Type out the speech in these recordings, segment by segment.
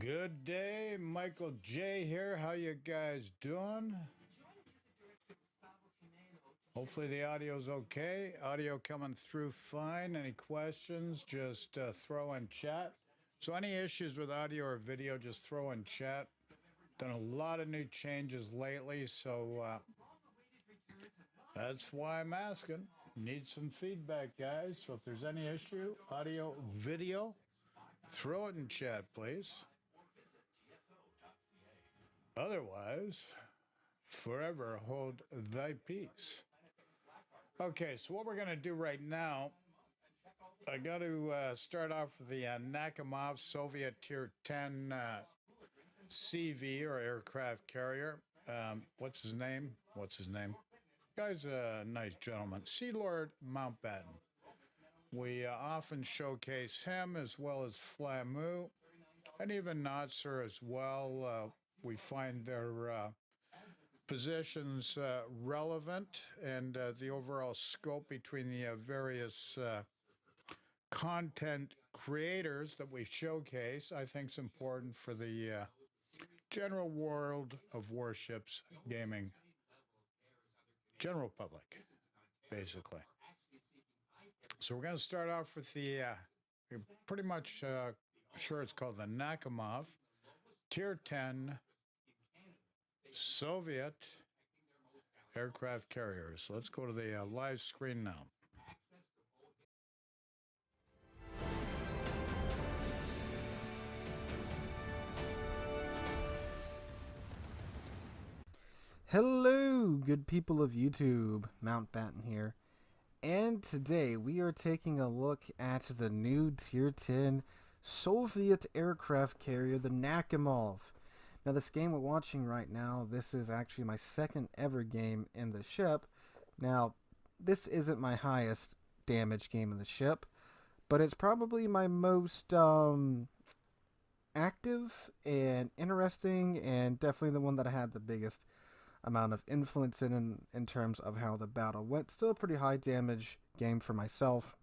Good day, Michael J here. How you guys doing? Hopefully the audio's okay. Audio coming through fine. Any questions, just throw in chat. So any issues with audio or video, just throw in chat. Done a lot of new changes lately, so that's why I'm asking. Need some feedback, guys. So if there's any issue, audio, video, throw it in chat, please. Otherwise, forever hold thy peace. Okay, so what we're going to do right now, I got to start off with the Nakhimov Soviet Tier 10 CV or aircraft carrier. What's his name? Guy's a nice gentleman. Sea Lord Mountbatten. We often showcase him as well as Flamu and even Notser as well. We find their positions relevant and the overall scope between the various content creators that we showcase, I think is important for the general world of warships gaming, general public, basically. So we're going to start off with the pretty much sure it's called the Nakhimov Tier 10 Soviet aircraft carriers. Let's go to the live screen now. Hello, good people of YouTube. Mountbatten here. And today we are taking a look at the new Tier 10 Soviet aircraft carrier, the Nakhimov. Now, this game we're watching right now, this is actually my second ever game in the ship. Now, this isn't my highest damage game in the ship, but it's probably my most active and interesting, and definitely the one that I had the biggest amount of influence in terms of how the battle went. Still a pretty high damage game for myself.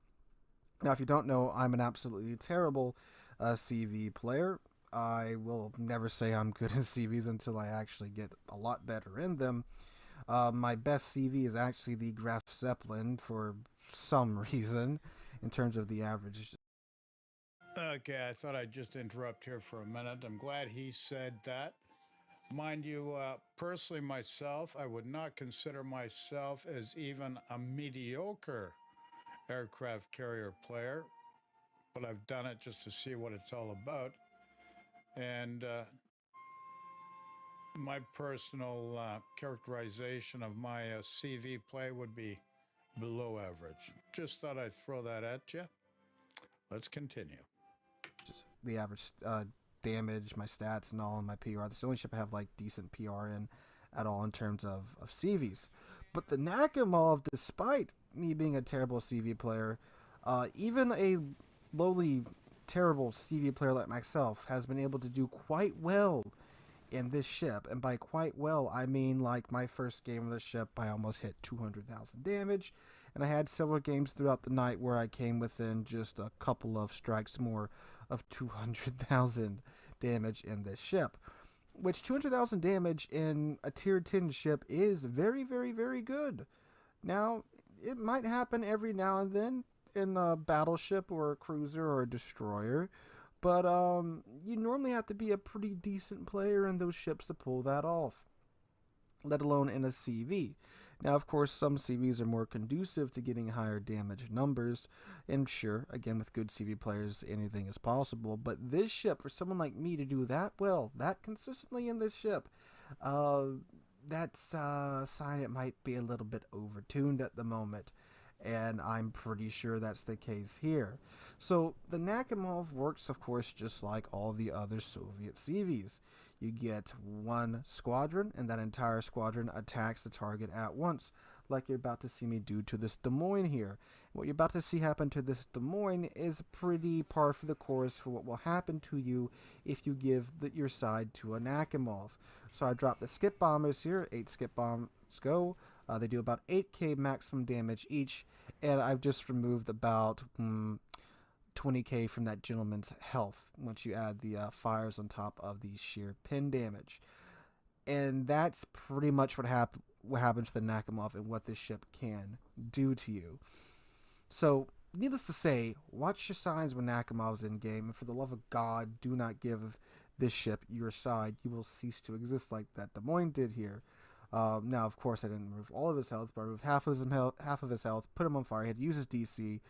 Now, if you don't know, I'm an absolutely terrible CV player. I will never say I'm good at CVs until I actually get a lot better in them. My best CV is actually the Graf Zeppelin for some reason in terms of the average. Okay, I thought I'd just interrupt here for a minute. I'm glad he said that. Mind you, personally myself, I would not consider myself as even a mediocre aircraft carrier player, but I've done it just to see what it's all about. And my personal characterization of my CV play would be below average. Just thought I'd throw that at you. Let's continue. Just the average damage, my stats, and all in my PR. This is the only ship I have like decent PR in at all in terms of CVs. But the Nakhimov, despite me being a terrible CV player, even a lowly terrible CV player like myself has been able to do quite well in this ship. And by quite well, I mean like my first game of the ship, I almost hit 200,000 damage. And I had several games throughout the night where I came within just a couple of strikes more of 200,000 damage in this ship. Which 200,000 damage in a tier 10 ship is very, very, very good. Now, it might happen every now and then in a battleship or a cruiser or a destroyer, but you normally have to be a pretty decent player in those ships to pull that off, let alone in a CV. Now, of course, some CVs are more conducive to getting higher damage numbers, and sure, again, with good CV players, anything is possible, but this ship, for someone like me to do that well, that consistently in this ship, that's a sign it might be a little bit overtuned at the moment, and I'm pretty sure that's the case here. So, the Nakhimov works, of course, just like all the other Soviet CVs. You get one squadron, and that entire squadron attacks the target at once, like you're about to see me do to this Des Moines here. What you're about to see happen to this Des Moines is pretty par for the course for what will happen to you if you give your side to a Nakhimov. So I dropped the skip bombers here, 8 skip bombs go. They do about 8k maximum damage each, and I've just removed about 20k from that gentleman's health once you add the fires on top of the sheer pin damage. And that's pretty much what happens to the Nakamov and what this ship can do to you. So, needless to say, watch your signs when Nakamov's in game, and for the love of God, do not give this ship your side. You will cease to exist like that Des Moines did here. Now, of course, I didn't remove all of his health, but I removed half of his health, put him on fire. He had to use his DC.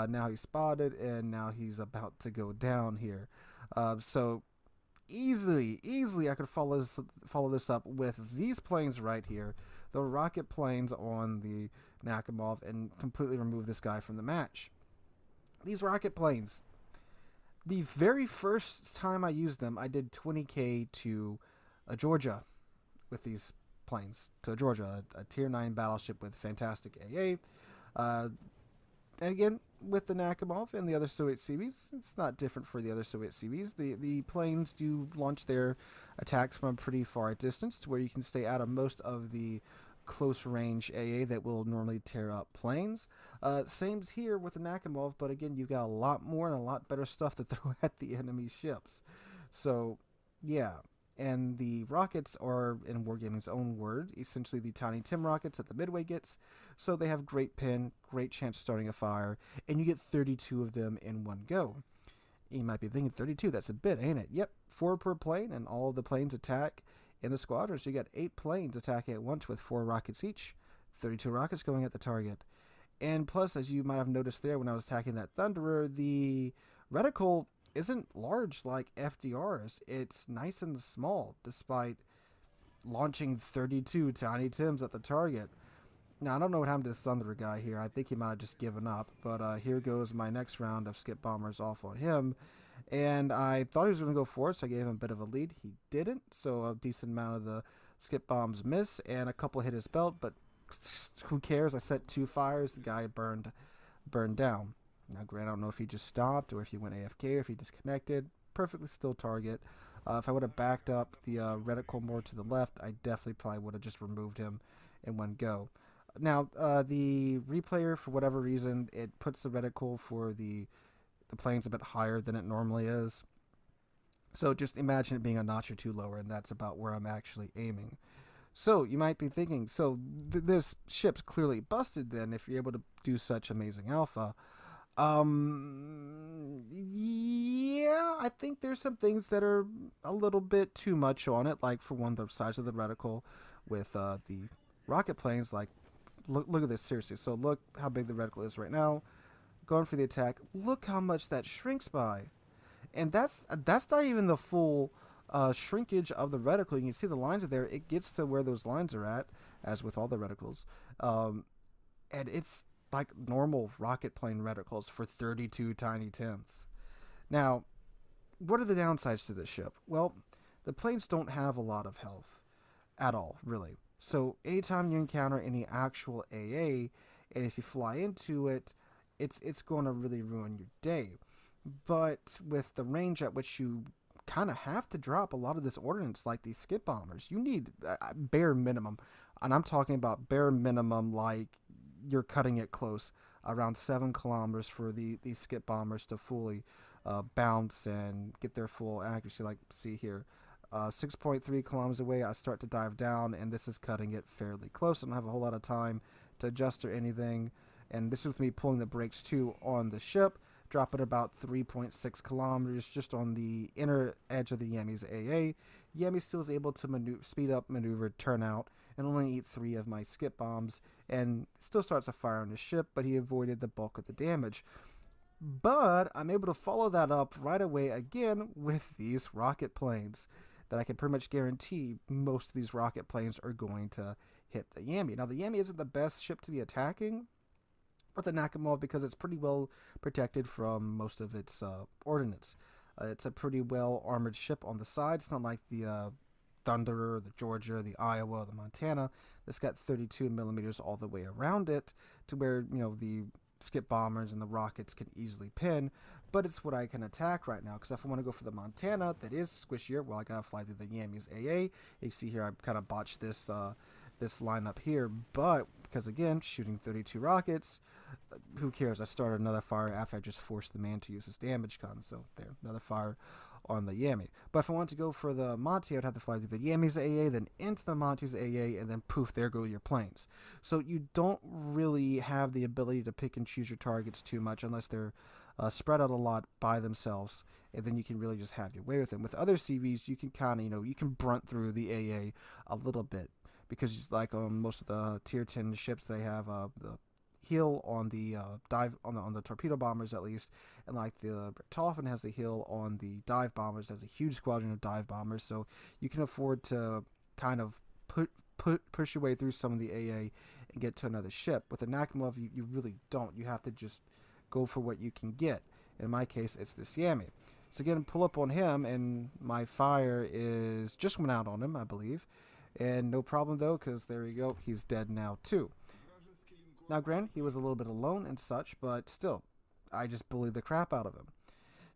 Now he's spotted, and now he's about to go down here. So easily, I could follow this up with these planes right here, the rocket planes on the Nakamov, and completely remove this guy from the match. These rocket planes, the very first time I used them, I did 20k to Georgia with these planes. To Georgia, a tier 9 battleship with fantastic AA. And again, with the Nakamov and the other Soviet Seabees, it's not different for the other Soviet Seabees. The planes do launch their attacks from a pretty far distance to where you can stay out of most of the close range AA that will normally tear up planes. Same's here with the Nakamov, but again, you've got a lot more and a lot better stuff to throw at the enemy ships. So, yeah. And the rockets are, in Wargaming's own word, essentially the Tiny Tim rockets that the Midway gets. So they have great pin, great chance of starting a fire, and you get 32 of them in one go. You might be thinking 32, that's a bit, ain't it? Yep, 4 per plane, and all of the planes attack in the squadron. So you got 8 planes attacking at once with 4 rockets each, 32 rockets going at the target. And plus, as you might have noticed there when I was attacking that Thunderer, the reticle isn't large like FDR's. It's nice and small, despite launching 32 Tiny Tims at the target. Now, I don't know what happened to this Thunderer guy here. I think he might have just given up. But here goes my next round of skip bombers off on him. And I thought he was going to go for it, so I gave him a bit of a lead. He didn't, so a decent amount of the skip bombs miss, and a couple hit his belt, but who cares? I set 2 fires. The guy burned down. Now, granted, I don't know if he just stopped or if he went AFK or if he disconnected. Perfectly still target. If I would have backed up the reticle more to the left, I definitely probably would have just removed him in one go. Now, the replayer, for whatever reason, it puts the reticle for the planes a bit higher than it normally is. So just imagine it being a notch or 2 lower, and that's about where I'm actually aiming. So you might be thinking, so this ship's clearly busted then if you're able to do such amazing alpha. Yeah, I think there's some things that are a little bit too much on it. Like, for one, the size of the reticle with the rocket planes. Like, look at this, seriously. So look how big the reticle is right now. Going for the attack. Look how much that shrinks by. And that's not even the full shrinkage of the reticle. You can see the lines are there. It gets to where those lines are at, as with all the reticles. And it's like normal rocket plane reticles for 32 Tiny Tims. Now, what are the downsides to this ship? Well, the planes don't have a lot of health at all, really. So anytime you encounter any actual AA, and if you fly into it, it's going to really ruin your day. But with the range at which you kind of have to drop a lot of this ordnance, like these skip bombers, you need bare minimum, and I'm talking about bare minimum, like you're cutting it close, around 7 kilometers for these skip bombers to fully bounce and get their full accuracy. Like, see here, 6.3 kilometers away, I start to dive down, and this is cutting it fairly close. I don't have a whole lot of time to adjust or anything, and this is with me pulling the brakes too on the ship, drop it about 3.6 kilometers just on the inner edge of the Yemi's AA. Yemi still is able to speed up, maneuver, turn out, and only eat 3 of my skip bombs, and still starts a fire on the ship, but he avoided the bulk of the damage. But I'm able to follow that up right away again with these rocket planes that I can pretty much guarantee most of these rocket planes are going to hit the Yami. Now, the Yami isn't the best ship to be attacking with the Nakamov because it's pretty well protected from most of its ordnance. It's a pretty well armored ship on the side. It's not like the Thunderer, the Georgia, the Iowa, the Montana. This got 32 millimeters all the way around it to where, you know, the skip bombers and the rockets can easily pin, but it's what I can attack right now, because if I want to go for the Montana, that is squishier, well, I gotta fly through the Yami's AA. You see here, I kind of botched this this lineup here, but because again, shooting 32 rockets, who cares? I started another fire after I just forced the man to use his damage gun. So there, another fire on the Yami. But if I wanted to go for the Monty, I'd have to fly through the Yami's AA, then into the Monty's AA, and then poof, there go your planes. So you don't really have the ability to pick and choose your targets too much unless they're spread out a lot by themselves, and then you can really just have your way with them. With other CVs, you can kind of, you can brunt through the AA a little bit, because like on most of the tier 10 ships, they have the heal on the dive on the torpedo bombers at least, and like the Bretonville has the heal on the dive bombers. There's a huge squadron of dive bombers, so you can afford to kind of push your way through some of the AA and get to another ship. With the Nakamov, you really don't. You have to just go for what you can get. In my case, it's this Yami. So again, pull up on him, and my fire is just went out on him, I believe, and no problem though, because there you go, he's dead now too. Now, granted, he was a little bit alone and such, but still, I just bullied the crap out of him.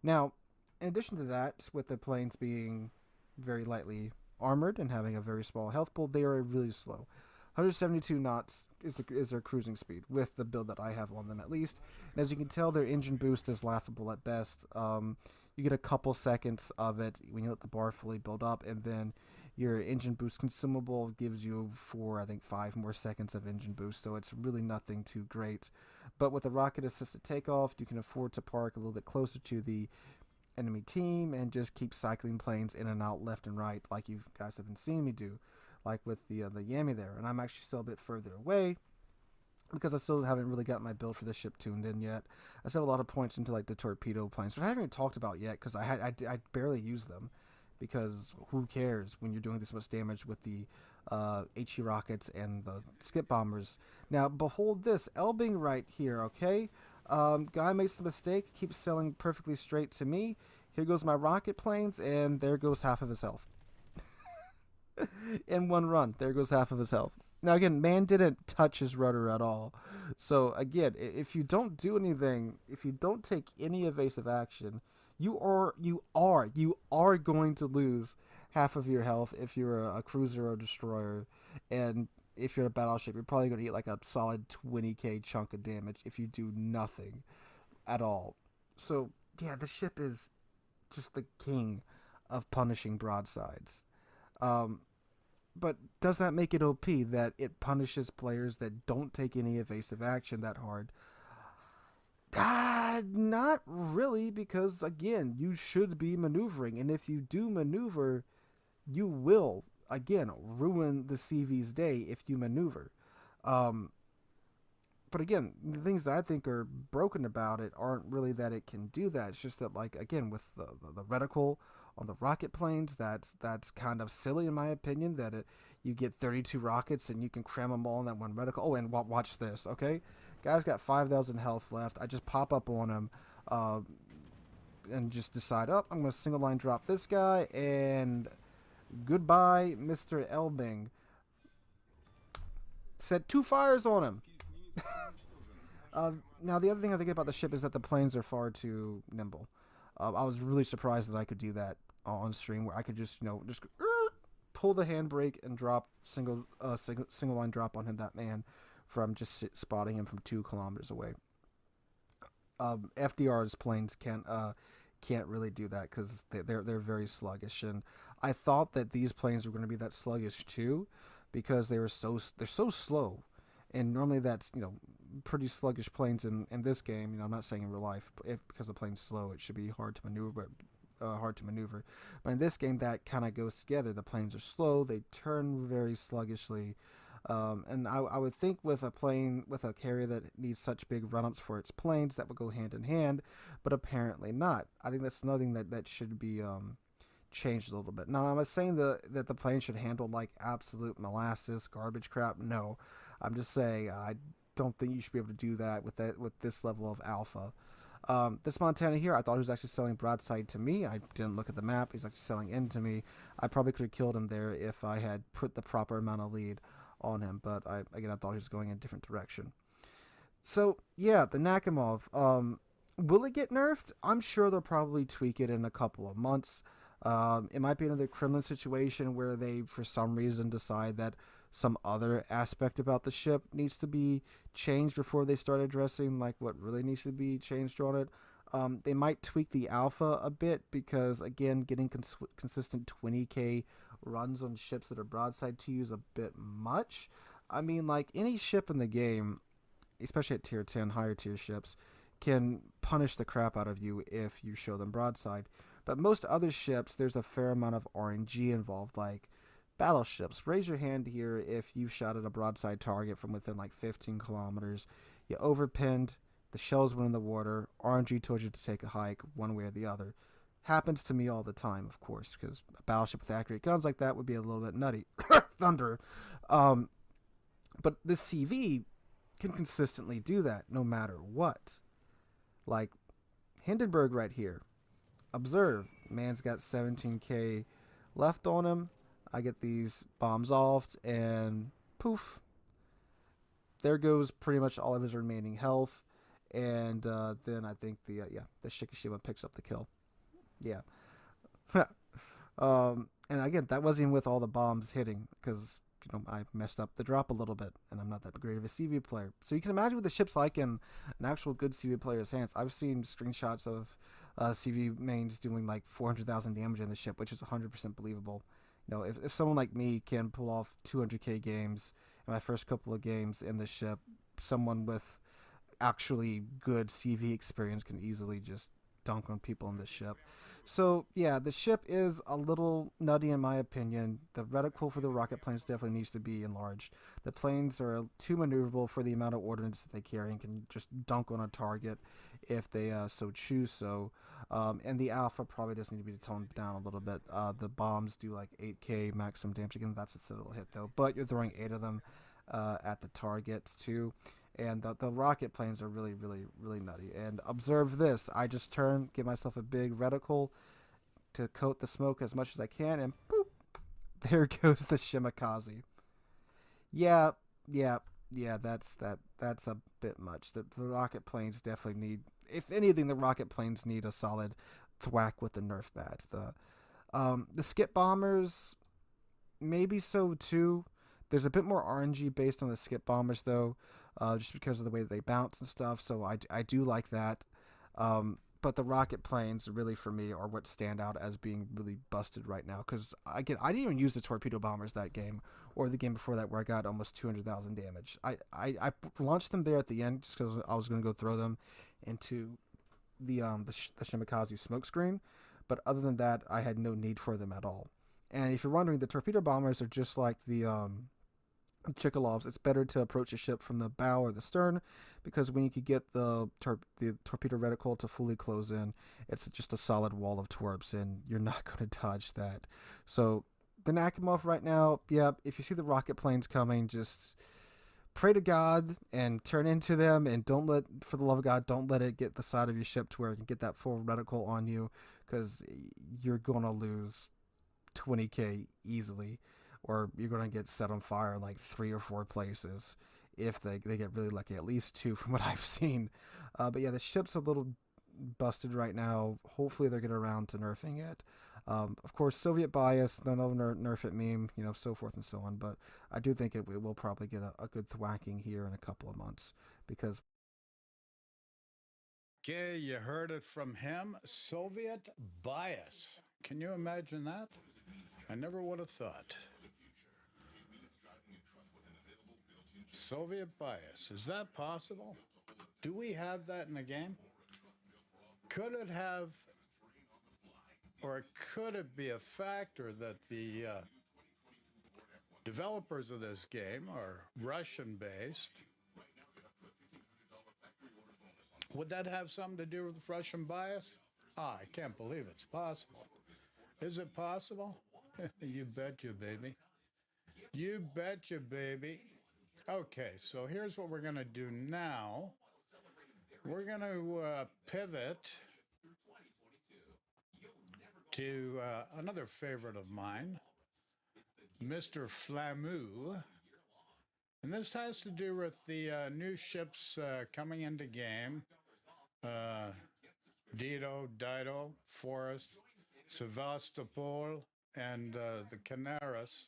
Now, in addition to that, with the planes being very lightly armored and having a very small health pool, they are really slow. 172 knots is their cruising speed, with the build that I have on them at least. And as you can tell, their engine boost is laughable at best. You get a couple seconds of it when you let the bar fully build up, and then your engine boost consumable gives you 5 more seconds of engine boost, so it's really nothing too great. But with a rocket assisted takeoff, you can afford to park a little bit closer to the enemy team and just keep cycling planes in and out left and right, like you guys have been seeing me do, like with the Yami there. And I'm actually still a bit further away because I still haven't really got my build for the ship tuned in yet. I still have a lot of points into like the torpedo planes, which I haven't even talked about yet because I barely use them. Because who cares when you're doing this much damage with the HE rockets and the skip bombers. Now, behold this, Elbing right here, okay? Guy makes the mistake, keeps sailing perfectly straight to me. Here goes my rocket planes, and there goes half of his health. In one run, there goes half of his health. Now, again, man didn't touch his rudder at all. So, again, if you don't do anything, if you don't take any evasive action, you are going to lose half of your health if you're a cruiser or a destroyer, and if you're a battleship, you're probably going to get like a solid 20k chunk of damage if you do nothing at all. So yeah, the ship is just the king of punishing broadsides. But does that make it OP that it punishes players that don't take any evasive action that hard? Not really, because again, you should be maneuvering, and if you do maneuver, you will again ruin the CV's day if you maneuver. But again, the things that I think are broken about it aren't really that it can do that. It's just that, like, again, with the reticle on the rocket planes, that's kind of silly in my opinion, that you get 32 rockets and you can cram them all in that one reticle. Oh, and watch this, okay? Guy's got 5,000 health left. I just pop up on him and just decide, I'm going to single line drop this guy, and goodbye, Mr. Elbing. Set 2 fires on him. Now, the other thing I think about the ship is that the planes are far too nimble. I was really surprised that I could do that on stream, where I could just pull the handbrake and drop single line drop on him, that man, from just spotting him from 2 kilometers away. FDR's planes can't really do that because they're very sluggish, and I thought that these planes were going to be that sluggish too, because they're so slow, and normally that's pretty sluggish planes in this game. I'm not saying in real life, because the plane's slow, it should be hard to maneuver. But in this game, that kind of goes together. The planes are slow, they turn very sluggishly. And I would think with a carrier that needs such big run-ups for its planes, that would go hand in hand, but apparently not. I think that's another thing that should be changed a little bit. Now, am I saying that the plane should handle like absolute molasses, garbage crap? No. I'm just saying I don't think you should be able to do that with this level of alpha. This Montana here, I thought he was actually selling broadside to me. I didn't look at the map. He's actually selling into me. I probably could have killed him there if I had put the proper amount of lead on him, but I thought he was going in a different direction. So yeah, the Nakamov, will it get nerfed? I'm sure they'll probably tweak it in a couple of months. It might be another Kremlin situation where they, for some reason, decide that some other aspect about the ship needs to be changed before they start addressing like what really needs to be changed on it. They might tweak the alpha a bit because again, getting consistent 20k runs on ships that are broadside to you is a bit much. I mean, like any ship in the game, especially at tier 10, higher tier ships, can punish the crap out of you if you show them broadside. But most other ships, there's a fair amount of RNG involved, like battleships. Raise your hand here if you've shot at a broadside target from within like 15 kilometers. You overpinned, the shells went in the water, RNG told you to take a hike one way or the other. Happens to me all the time, of course, because a battleship with accurate guns like that would be a little bit nutty. Thunder. But this CV can consistently do that no matter what. Like Hindenburg right here. Observe, man's got 17k left on him. I get these bombs offed, and poof, there goes pretty much all of his remaining health. And then I think the Shikishima picks up the kill. Yeah. And again, that wasn't even with all the bombs hitting, because I messed up the drop a little bit, and I'm not that great of a CV player. So you can imagine what the ship's like in an actual good CV player's hands. I've seen screenshots of CV mains doing like 400,000 damage in the ship, which is 100% believable. If someone like me can pull off 200k games in my first couple of games in the ship, someone with actually good CV experience can easily just dunk on people in this ship. So yeah, the ship is a little nutty in my opinion. The reticle for the rocket planes definitely needs to be enlarged. The planes are too maneuverable for the amount of ordnance that they carry and can just dunk on a target if they so choose so. And the alpha probably does need to be toned down a little bit. The bombs do like 8k maximum damage. Again, that's a citadel hit though, but you're throwing 8 of them at the targets too. And the rocket planes are really, really, really nutty. And observe this. I just turn, give myself a big reticle to coat the smoke as much as I can, and boop, there goes the Shimakaze. Yeah, that's a bit much. The rocket planes definitely need, if anything, the rocket planes need a solid thwack with the Nerf badge. The skip bombers, maybe so too. There's a bit more RNG based on the skip bombers though. Just because of the way that they bounce and stuff. So I do like that. But the rocket planes really for me are what stand out as being really busted right now. Because again, I didn't even use the torpedo bombers that game or the game before that where I got almost 200,000 damage. I launched them there at the end just because I was going to go throw them into the Shimakaze smoke screen. But other than that, I had no need for them at all. And if you're wondering, the torpedo bombers are just like the Chikalovs. It's better to approach a ship from the bow or the stern, because when you could get the torpedo reticle to fully close in, it's just a solid wall of torps, and you're not going to dodge that. So the Nakhimov right now, yeah, if you see the rocket planes coming, just pray to God and turn into them, and for the love of God, don't let it get the side of your ship to where it can get that full reticle on you, because you're going to lose 20k easily. Or you're going to get set on fire in like 3 or 4 places if they get really lucky, at least 2 from what I've seen. But yeah, the ship's a little busted right now. Hopefully they'll get around to nerfing it. Of course, Soviet bias, they'll nerf it meme, so forth and so on. But I do think it will probably get a good thwacking here in a couple of months. Because okay, you heard it from him. Soviet bias. Can you imagine that? I never would have thought. Soviet bias. Is that possible? Do we have that in the game? Could it have, or could it be a factor that the developers of this game are Russian-based? Would that have something to do with Russian bias? I can't believe it's possible. Is it possible? You betcha, baby. You betcha, baby. Okay, so here's what we're going to do now. We're going to pivot to another favorite of mine, Mr. Flamu. And this has to do with the new ships coming into game. Dido, Forest, Sevastopol, and the Canaris.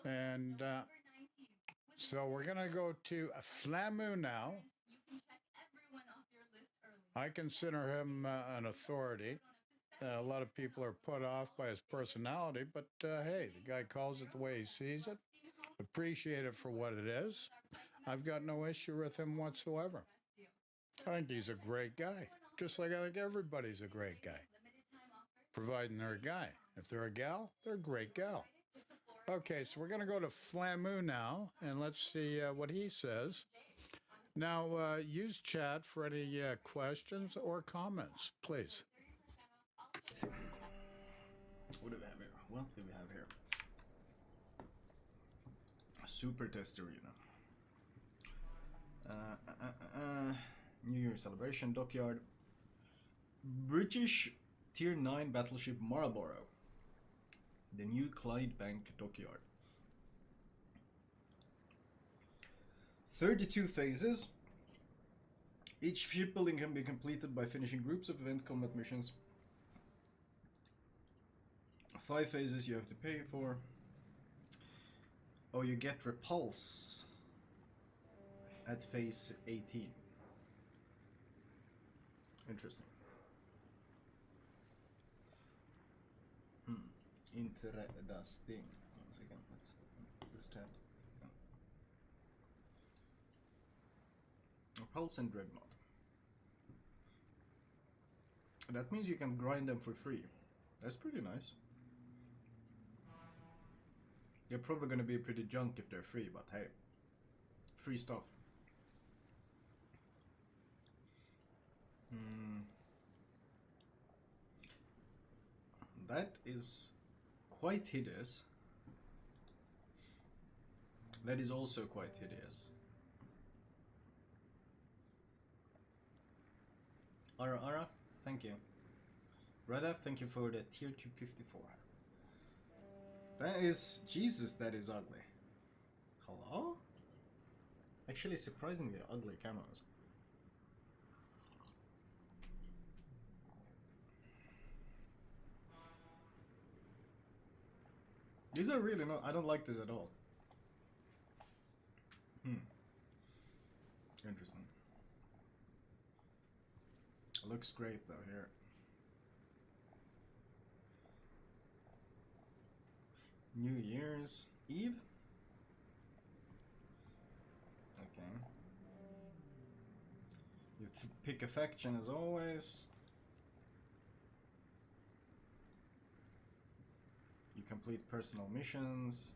And so we're going to go to Flamu now. I consider him an authority. A lot of people are put off by his personality, but hey, the guy calls it the way he sees it. Appreciate it for what it is. I've got no issue with him whatsoever. I think he's a great guy, just like I think everybody's a great guy, providing they're a guy. If they're a gal, they're a great gal. Okay, so we're going to go to Flamu now, and let's see what he says. Now, use chat for any questions or comments, please. What do we have here? What do we have here? A super test arena. New Year celebration dockyard. British Tier 9 battleship Marlborough. The new Clydebank dockyard. 32 phases. Each shipbuilding can be completed by finishing groups of event combat missions. 5 phases you have to pay for. Oh, you get repulse at phase 18. Interesting. Interesting. 1 second, let's open this tab. Repulse and Dreadnought. That means you can grind them for free. That's pretty nice. They're probably gonna be pretty junk if they're free, but hey, free stuff. That is quite hideous. That is also quite hideous. Ara, thank you. Rada, thank you for the tier 254. That is... Jesus, that is ugly. Hello? Actually, surprisingly ugly camos. These are really not... I don't like this at all. Interesting. Looks great though here. New Year's Eve? Okay. You pick a faction as always. You complete personal missions.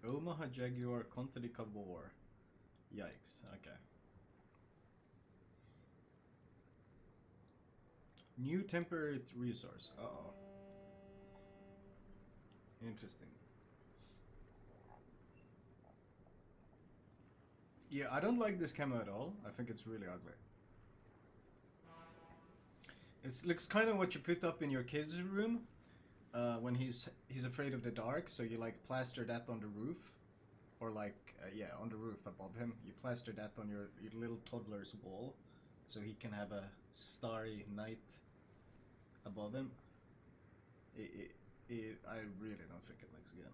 Omaha Jaguar Continental War. Yikes, okay. New temporary resource. Uh-oh. Interesting. Yeah, I don't like this camo at all. I think it's really ugly. It looks kind of what you put up in your kid's room when he's afraid of the dark. So you like plaster that on the roof, or like yeah, on the roof above him. You plaster that on your little toddler's wall, so he can have a starry night above him. I really don't think it looks good.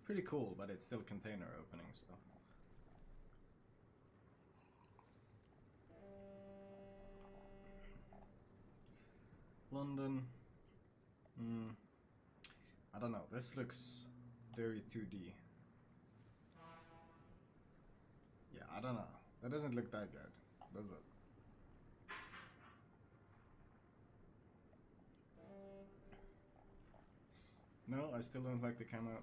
Pretty cool, but it's still container opening, so. London. I don't know, this looks very 2D. Yeah, I don't know. That doesn't look that good, does it? No, I still don't like the camo.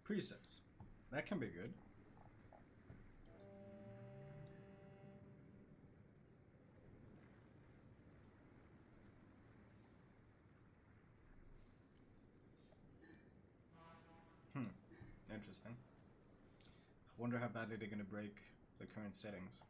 Presets. That can be good. Interesting. I wonder how badly they're gonna break the current settings.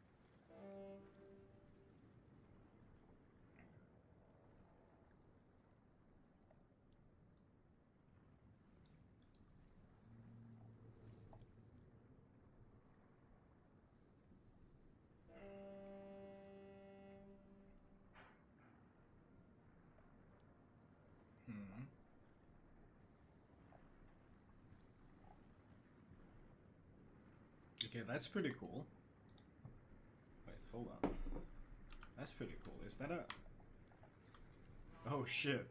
Okay, that's pretty cool. Wait, hold on. That's pretty cool. Is that a... Oh shit.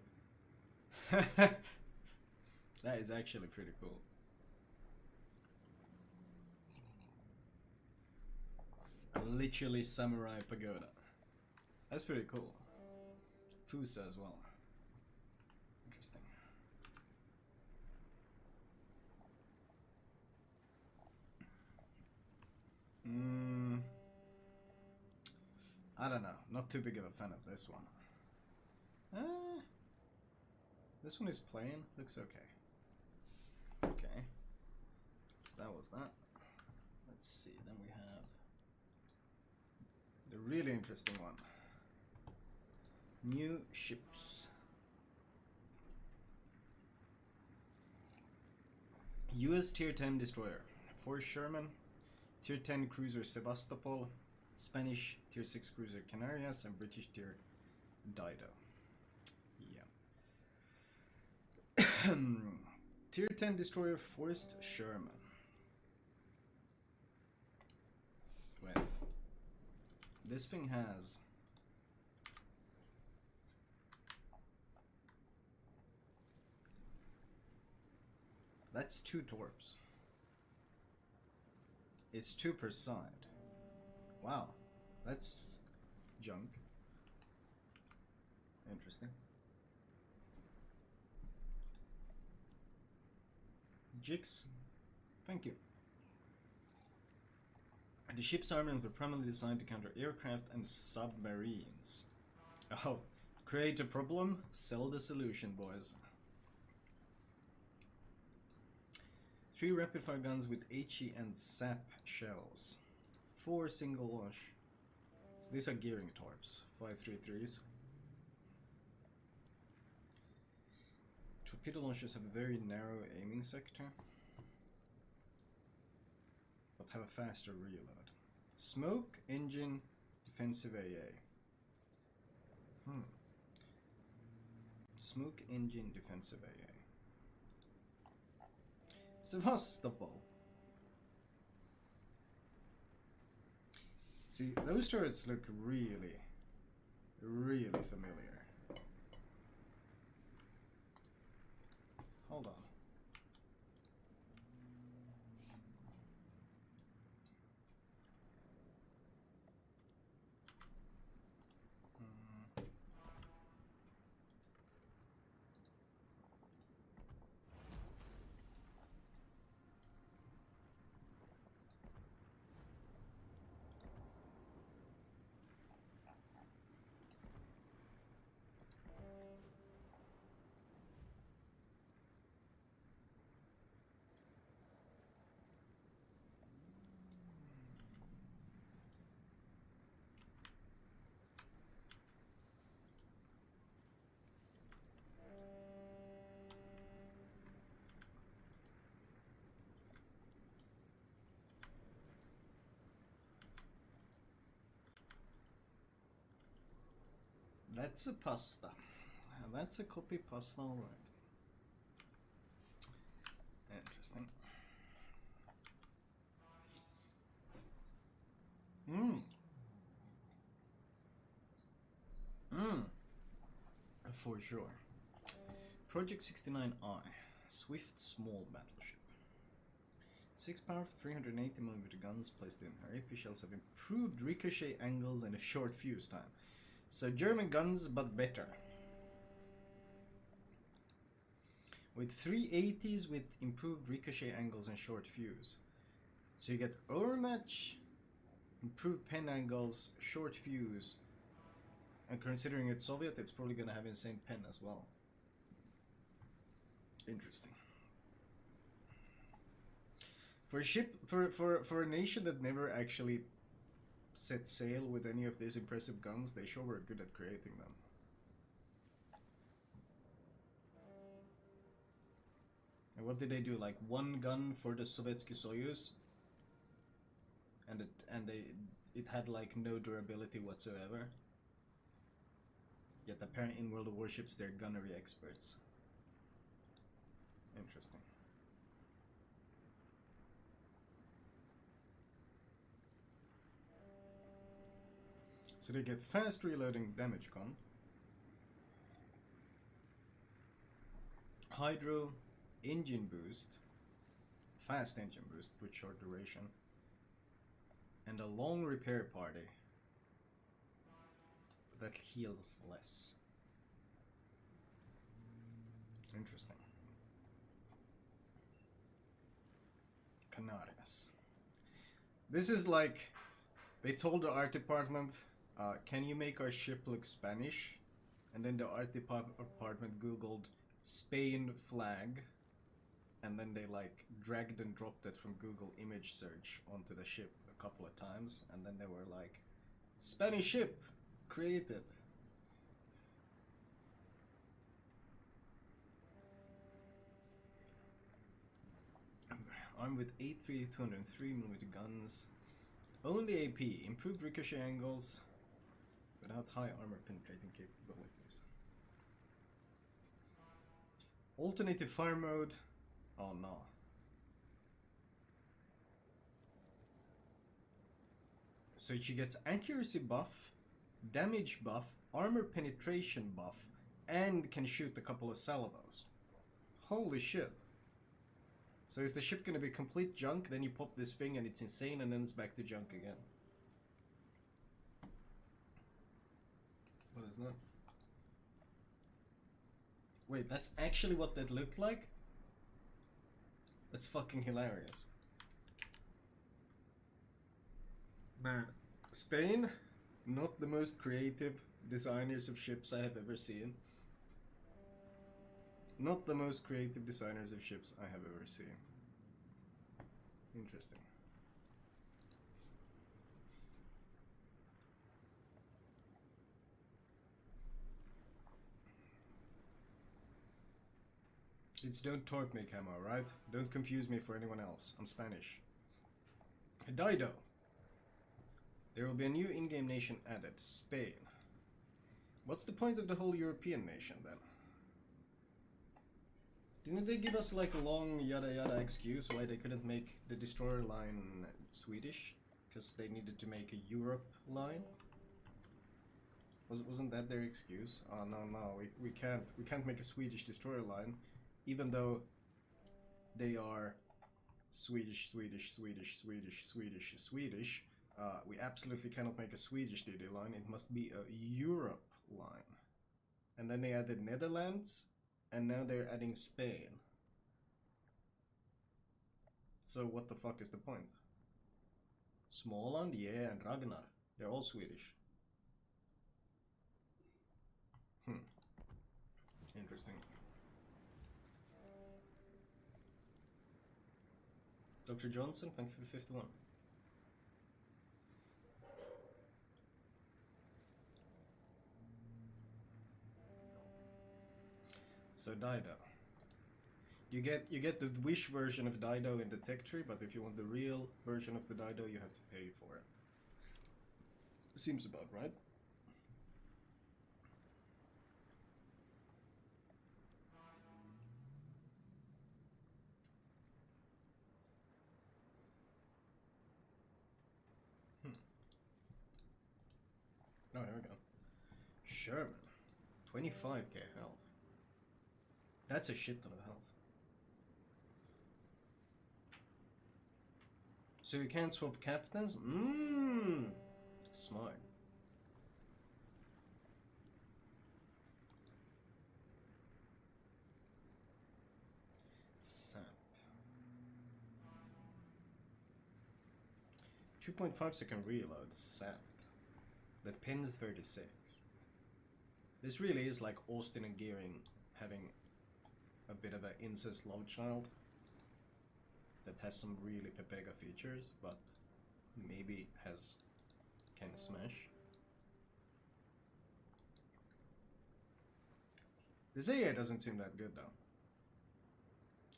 That is actually pretty cool. Literally samurai pagoda. That's pretty cool. Fusa as well. Interesting. I don't know. Not too big of a fan of this one. This one is plain. Looks okay. Okay. So that was that. Let's see. Then we have the really interesting one. New ships. US Tier 10 destroyer. 4 Sherman. Tier 10 cruiser Sevastopol. Spanish Tier 6 cruiser Canarias. And British Tier Dido. Yeah. Tier 10 destroyer Forced Sherman. Wait. This thing has... That's 2 torps. It's 2 per side. Wow. That's junk. Interesting. Jigs. Thank you. The ship's armament were primarily designed to counter aircraft and submarines. Oh, create a problem? Sell the solution, boys. 3 rapid-fire guns with HE and SAP shells. 4 single launch. So these are gearing torps. 533s. Torpedo launchers have a very narrow aiming sector, but have a faster reload. Smoke engine defensive AA. Smoke engine defensive AA. Sevastopol. See, those turrets look really, really familiar. Hold on. That's a pasta. That's a copy pasta, alright. Interesting. For sure. Project 69I. Swift small battleship. 6 power, 380mm guns placed in her AP shells have improved ricochet angles and a short fuse time. So German guns, but better. With 380s with improved ricochet angles and short fuse. So you get overmatch, improved pen angles, short fuse, and considering it's Soviet, it's probably gonna have insane pen as well. Interesting. For a ship, for a nation that never actually set sail with any of these impressive guns, they sure were good at creating them. And what did they do? Like 1 gun for the Sovietsky Soyuz, and it had like no durability whatsoever. Yet apparently in World of Warships they're gunnery experts. Interesting. So they get fast reloading damage con. Hydro engine boost. Fast engine boost with short duration. And a long repair party. But that heals less. Interesting. Canarias. This is like, they told the art department, can you make our ship look Spanish? And then the art department googled Spain flag, and then they like dragged and dropped it from Google image search onto the ship a couple of times, and then they were like, Spanish ship created. Armed with 8.3 203mm guns. Only AP, improved ricochet angles without high armor penetrating capabilities. Alternative fire mode. Oh no. So she gets accuracy buff, damage buff, armor penetration buff, and can shoot a couple of salvos. Holy shit. So is the ship gonna be complete junk, then you pop this thing and it's insane, and then it's back to junk again? What is that? Wait, that's actually what that looked like? That's fucking hilarious. Man, Spain, not the most creative designers of ships I have ever seen. Not the most creative designers of ships I have ever seen. Interesting. It's don't torp me camo, right? Don't confuse me for anyone else. I'm Spanish. Dido. There will be a new in-game nation added, Spain. What's the point of the whole European nation then? Didn't they give us like a long yada yada excuse why they couldn't make the destroyer line Swedish? Because they needed to make a Europe line? Wasn't that their excuse? Oh no, we can't make a Swedish destroyer line, even though they are Swedish. We absolutely cannot make a Swedish DD line. It must be a Europe line. And then they added Netherlands, and now they're adding Spain. So what the fuck is the point? Småland, yeah, and Ragnar. They're all Swedish. Interesting. Dr. Johnson, thank you for the 51. So Dido. You get the Wish version of Dido in the tech tree, but if you want the real version of the Dido, you have to pay for it. Seems about right. Oh, here we go. Sherman. 25k health. That's a shit ton of health. So you can't swap captains? Smart. Sap. 2.5-second reload. Sap. The pin's 36. This really is like Austin and Gearing having a bit of an incest love child that has some really Pepega features, but maybe can smash. This AA doesn't seem that good though.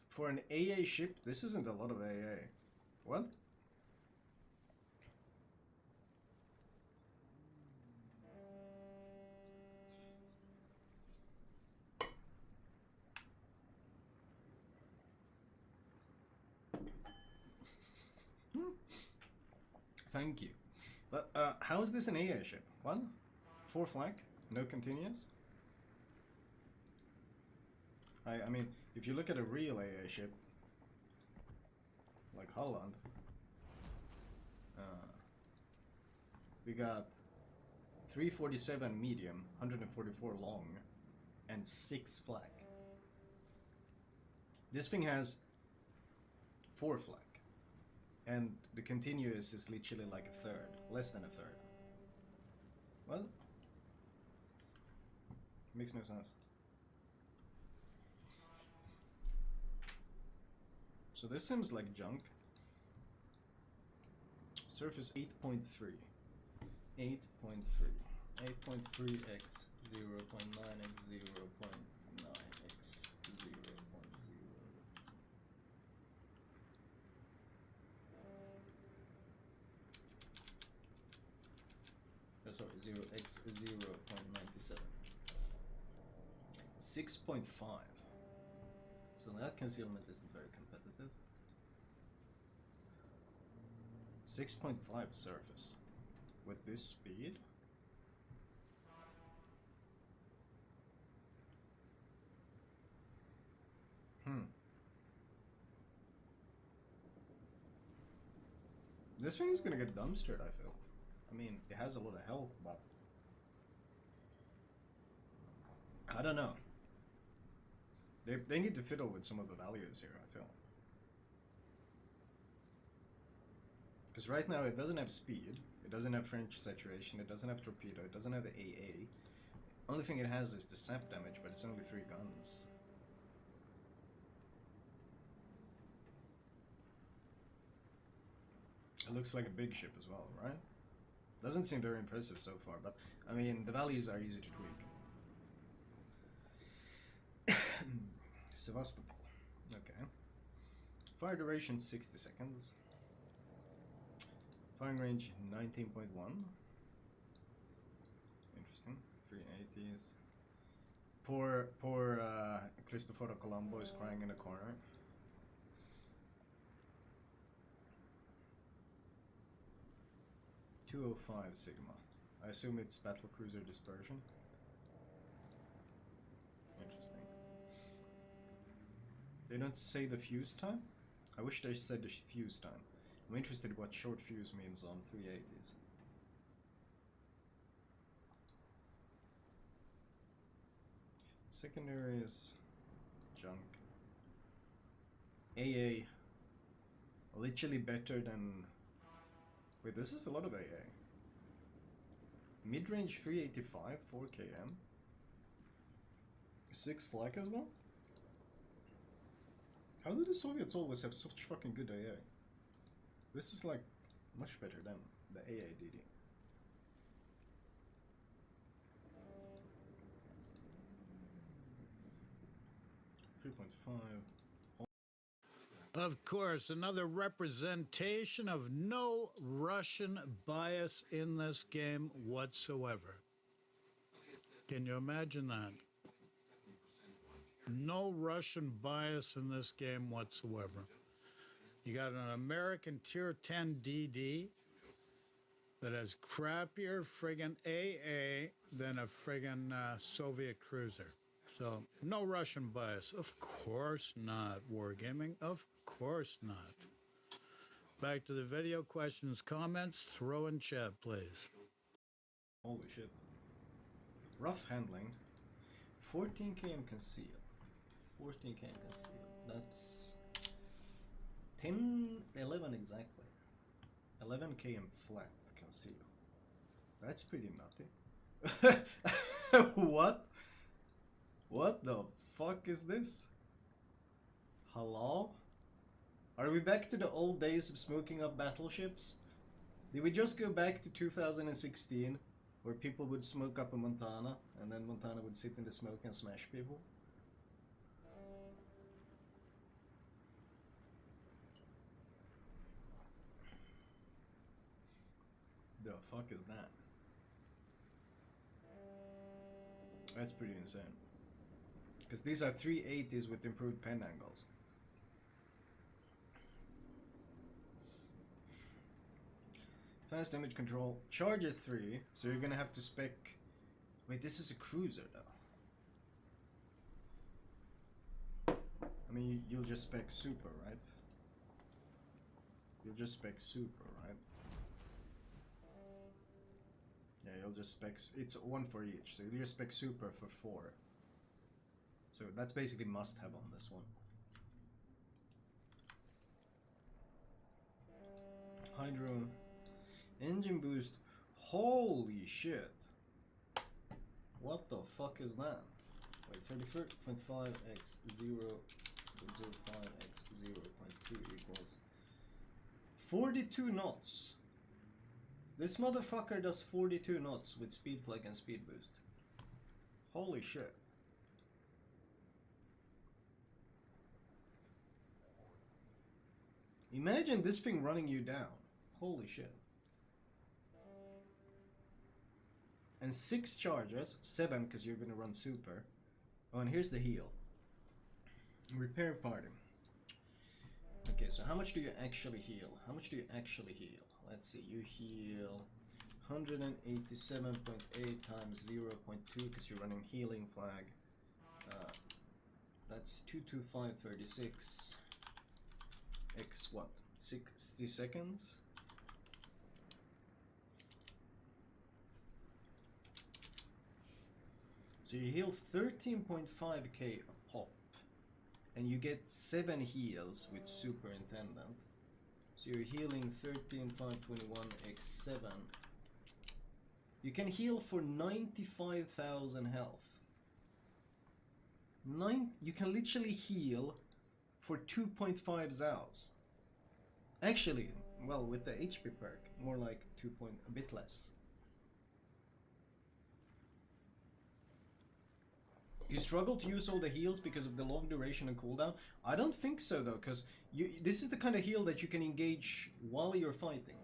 For an AA ship, this isn't a lot of AA. What? Thank you. But how is this an AA ship? What? 4 flag? No continuous? I mean, if you look at a real AA ship, like Holland, we got 347 medium, 144 long, and 6 flag. This thing has 4 flag, and the continuous is literally like a third, less than a third. Well, makes no sense. So this seems like junk. Surface 8.3. 8.3. 8.3 x 0.9 x 0.9 x 0.0. Sorry, 0 x 0.97. 6.5. So that concealment isn't very competitive. 6.5 surface with this speed. This thing is gonna get dumpstered, I feel. I mean, it has a lot of health, but I don't know. They need to fiddle with some of the values here, I feel. Because right now it doesn't have speed, it doesn't have French saturation, it doesn't have torpedo, it doesn't have AA. Only thing it has is the sap damage, but it's only 3 guns. It looks like a big ship as well, right? Doesn't seem very impressive so far, but I mean, the values are easy to tweak. Sevastopol. Okay. Fire duration 60 seconds. Firing range 19.1. Interesting. 380s. Poor Cristoforo Colombo is crying in a corner. .205 Sigma. I assume it's battlecruiser dispersion. Interesting. They don't say the fuse time? I wish they said the fuse time. I'm interested what short fuse means on 380s. Secondary is junk. AA literally better than... Wait, this is a lot of AA. Mid-range 385, 4 km. 6 flak as well? How do the Soviets always have such fucking good AA? This is like much better than the AADD. Of course, another representation of no Russian bias in this game whatsoever. Can you imagine that? No Russian bias in this game whatsoever. You got an American Tier 10 DD that has crappier friggin' AA than a friggin' Soviet cruiser. So, no Russian bias. Of course not, Wargaming. Of course not. Back to the video. Questions, comments, throw in chat, please. Holy shit. Rough handling. 14 km conceal. 14 km conceal. That's 10, 11 exactly. 11 km flat conceal. That's pretty nutty. What? What the fuck is this? Hello? Are we back to the old days of smoking up battleships? Did we just go back to 2016 where people would smoke up a Montana and then Montana would sit in the smoke and smash people? The fuck is that? That's pretty insane. Because these are 380s with improved pen angles. Fast damage control. Charger 3. So you're gonna have to spec... Wait, this is a cruiser though. I mean, you'll just spec super, right? You'll just spec super, right? Yeah, you'll just spec... It's one for each. So you'll just spec super for 4. So that's basically must have on this one. Hydro. Engine boost. Holy shit. What the fuck is that? Wait, 33.5 x 0.05 x 0.2 equals 42 knots. This motherfucker does 42 knots with speed flag and speed boost. Holy shit. Imagine this thing running you down. Holy shit. And 6 charges, 7 because you're gonna run super. Oh, and here's the heal. Repair party. Okay, so how much do you actually heal? How much do you actually heal? Let's see, you heal 187.8 times 0.2 because you're running healing flag. That's 22536 x what? 60 seconds? So you heal 13.5k a pop, and you get 7 heals with Superintendent. So you're healing 13,521 x 7. You can heal for 95,000 health. You can literally heal for 2.5 zows. Actually, well, with the HP perk, more like a bit less. You struggle to use all the heals because of the long duration and cooldown? I don't think so though, because this is the kind of heal that you can engage while you're fighting.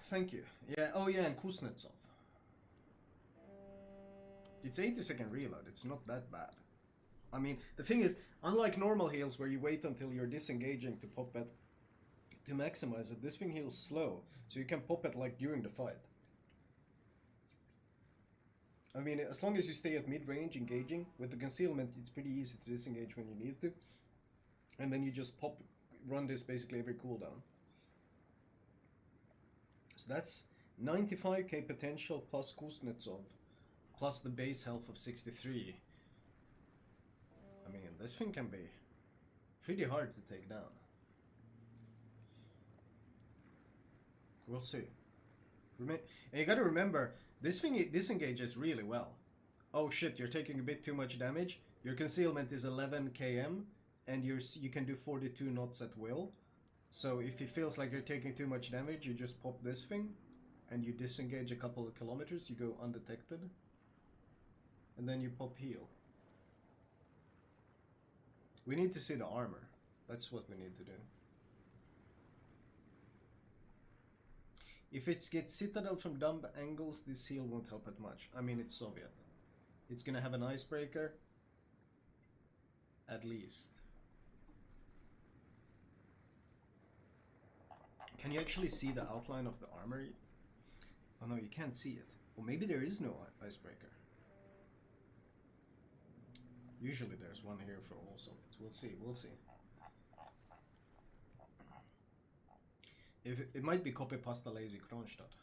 Thank you. Yeah, oh yeah, and Kuznetsov. It's 80-second reload, it's not that bad. I mean, the thing is, unlike normal heals where you wait until you're disengaging to pop it, to maximize it, this thing heals slow, so you can pop it like during the fight. I mean, as long as you stay at mid-range engaging, with the concealment it's pretty easy to disengage when you need to. And then you just run this basically every cooldown. So that's 95k potential plus Kuznetsov, plus the base health of 63. I mean, this thing can be pretty hard to take down. We'll see. And you gotta remember, this thing disengages really well. Oh shit, you're taking a bit too much damage. Your concealment is 11 km, and you can do 42 knots at will. So if it feels like you're taking too much damage, you just pop this thing, and you disengage a couple of kilometers, you go undetected. And then you pop heal. We need to see the armor. That's what we need to do. If it gets Citadel from dumb angles, this heal won't help it much. I mean, it's Soviet. It's gonna have an icebreaker. At least. Can you actually see the outline of the armor? Oh no, you can't see it. Or maybe there is no icebreaker. Usually there's one here for all Soviets. We'll see, we'll see. It might be copy pasta lazy Kronstadt.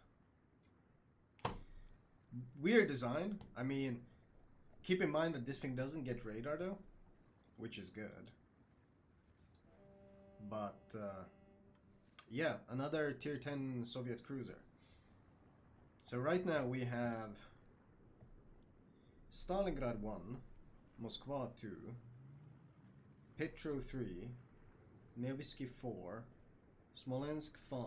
Weird design. I mean, keep in mind that this thing doesn't get radar though, which is good. But yeah, another tier 10 Soviet cruiser. So right now we have Stalingrad 1, Moskva 2, Petro 3, Nevsky 4, Smolensk 5,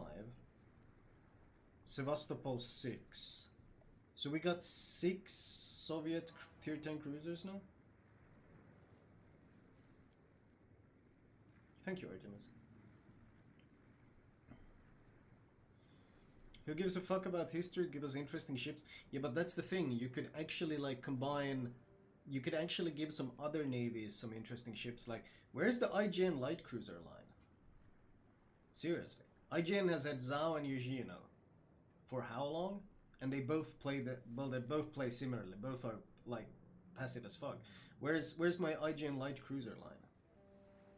Sevastopol 6. So we got 6 Soviet tier 10 cruisers now? Thank you, Artemis. Who gives a fuck about history? Give us interesting ships. Yeah, but that's the thing. You could actually like combine. You could actually give some other navies some interesting ships. Like, where's the IGN light cruiser line? Seriously, IGN has had Zhao and Eugenio for how long? And they both play the well. They both play similarly. Both are like passive as fuck. Where's my IGN light cruiser line?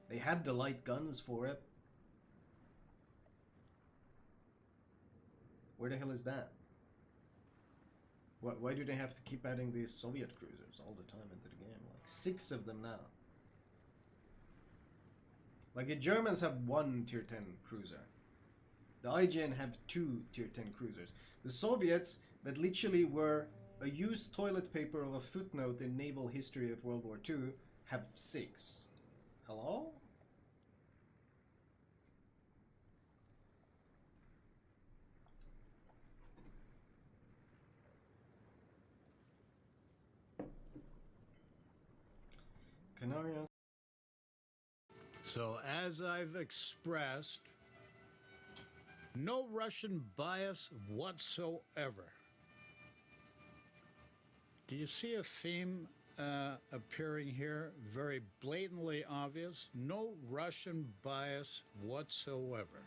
They had the light guns for it. Where the hell is that? Why do they have to keep adding these Soviet cruisers all the time into the game? Like 6 of them now. Like the Germans have 1 tier 10 cruiser. The IGN have 2 tier 10 cruisers. The Soviets, that literally were a used toilet paper of a footnote in naval history of World War II, have 6. Hello? Canarias. So, as I've expressed, no Russian bias whatsoever. Do you see a theme appearing here? Very blatantly obvious. No Russian bias whatsoever.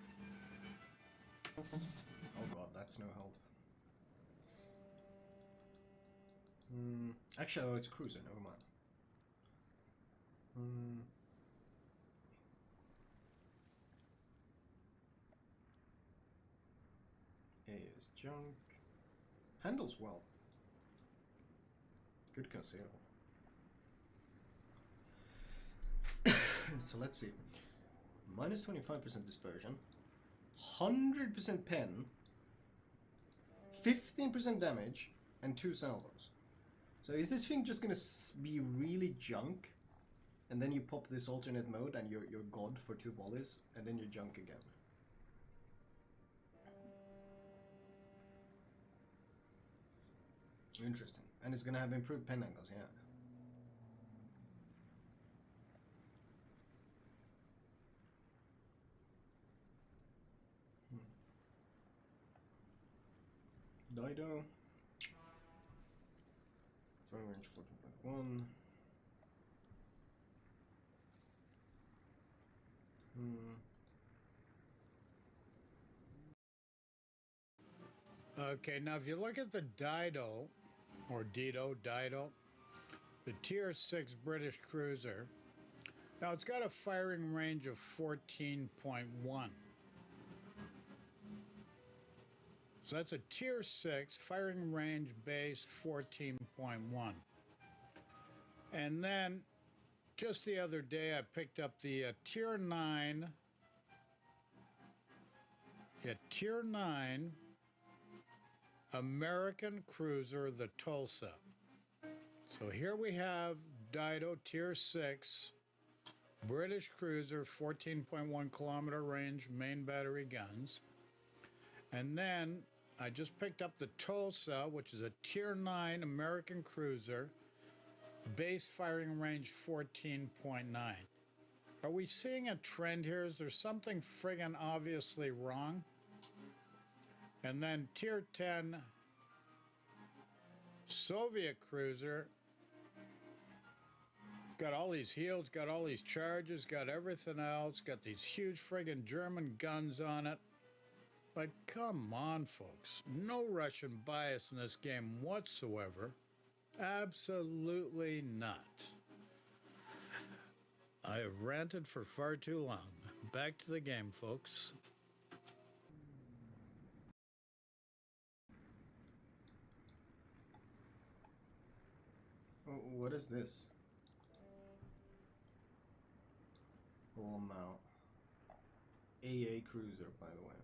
Oh god, that's no help. Actually, oh, it's cruiser, never mind. A is junk. Handles well. Good conceal. So let's see. Minus 25% dispersion. 100% pen. 15% damage. And 2 salvos. So is this thing just gonna be really junk? And then you pop this alternate mode and you're god for 2 volleys. And then you're junk again. Interesting. And it's gonna have improved pen angles, yeah. Dido. Throwing range 14.1. Okay, now if you look at the Dido, or Dido, the Tier 6 British cruiser, now it's got a firing range of 14.1. So that's a Tier 6, firing range base 14.1. And then, just the other day, I picked up the Tier 9, Tier 9 American cruiser, the Tulsa. So here we have Dido Tier 6, British cruiser, 14.1 kilometer range, main battery guns. And then I just picked up the Tulsa, which is a Tier 9 American cruiser, base firing range 14.9. Are we seeing a trend here? Is there something friggin' obviously wrong? And then Tier 10 Soviet cruiser, got all these heals, got all these charges, got everything else, got these huge friggin' German guns on it. Like, come on, folks. No Russian bias in this game whatsoever. Absolutely not. I have ranted for far too long. Back to the game, folks. What is this? Oh, Mao. AA cruiser, by the way.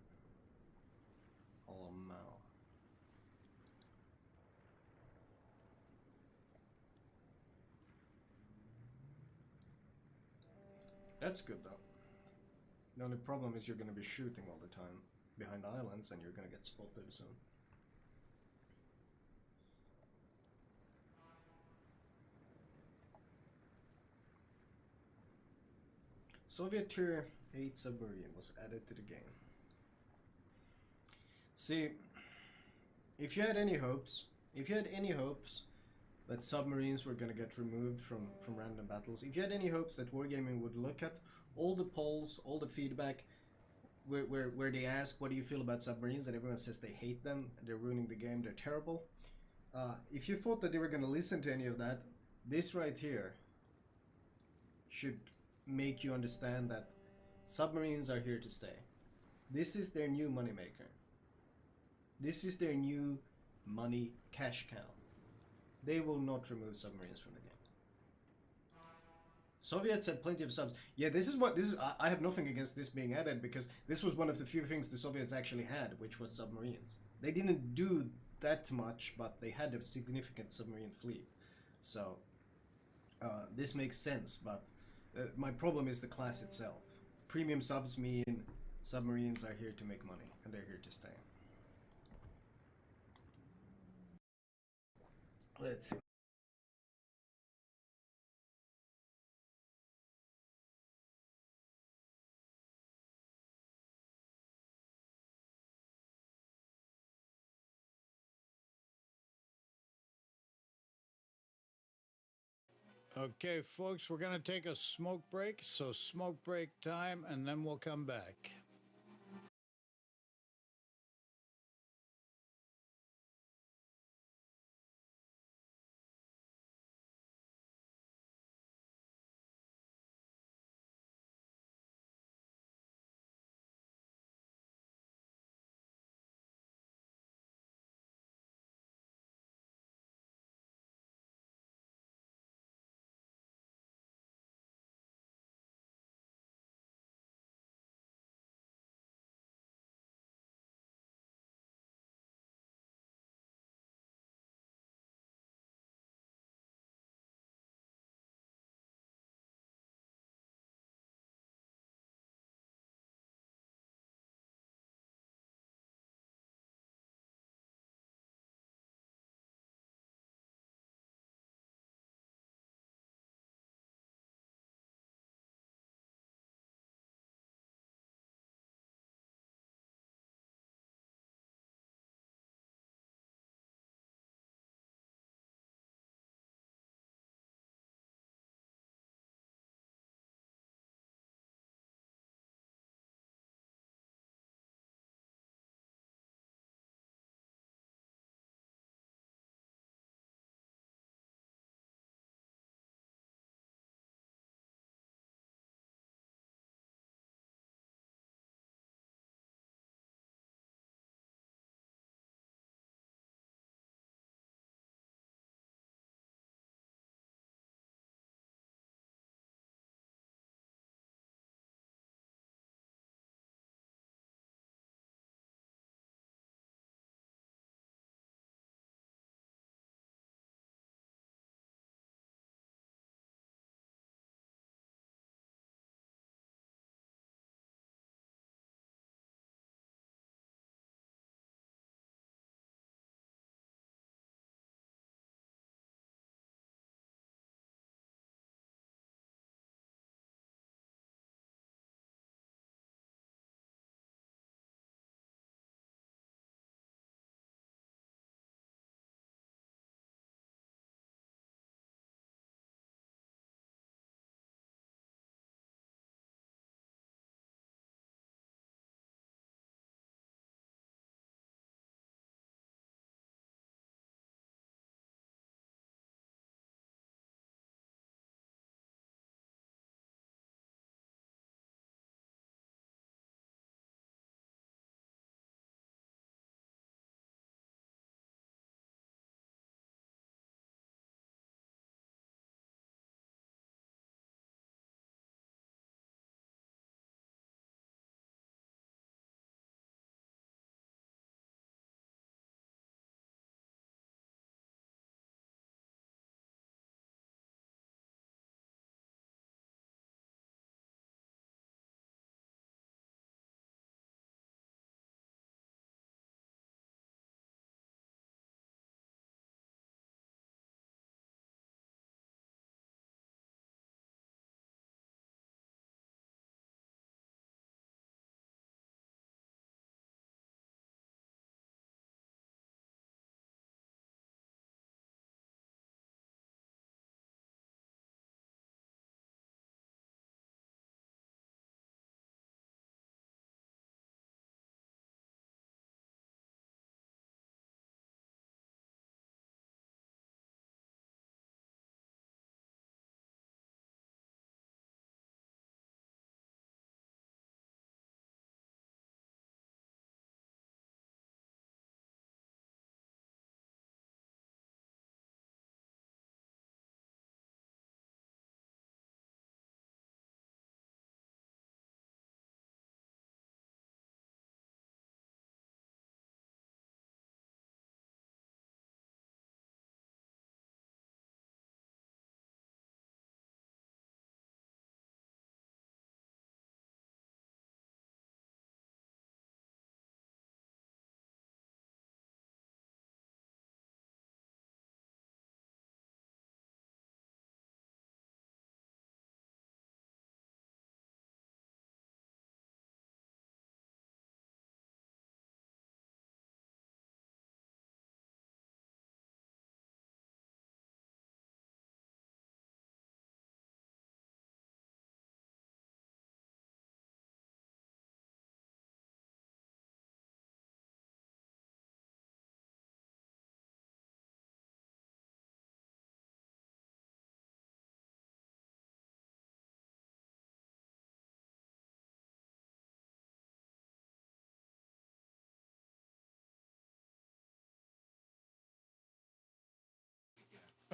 Oh, Mao. That's good though. The only problem is you're gonna be shooting all the time behind islands and you're gonna get spotted soon. Soviet Tier 8 submarine was added to the game. See, if you had any hopes, if you had any hopes that submarines were gonna get removed from random battles, if you had any hopes that Wargaming would look at all the polls, all the feedback, where they ask, what do you feel about submarines, and everyone says they hate them, they're ruining the game, they're terrible. If you thought that they were gonna listen to any of that, this right here should make you understand that submarines are here to stay. This is their new moneymaker. This is their new money cash cow. They will not remove submarines from the game. Soviets had plenty of subs. Yeah, this is. I have nothing against this being added because this was one of the few things the Soviets actually had, which was submarines. They didn't do that much, but they had a significant submarine fleet. So this makes sense, but my problem is the class itself. Premium subs mean submarines are here to make money, and they're here to stay. Let's see. Okay, folks, we're going to take a smoke break. So, smoke break time, and then we'll come back.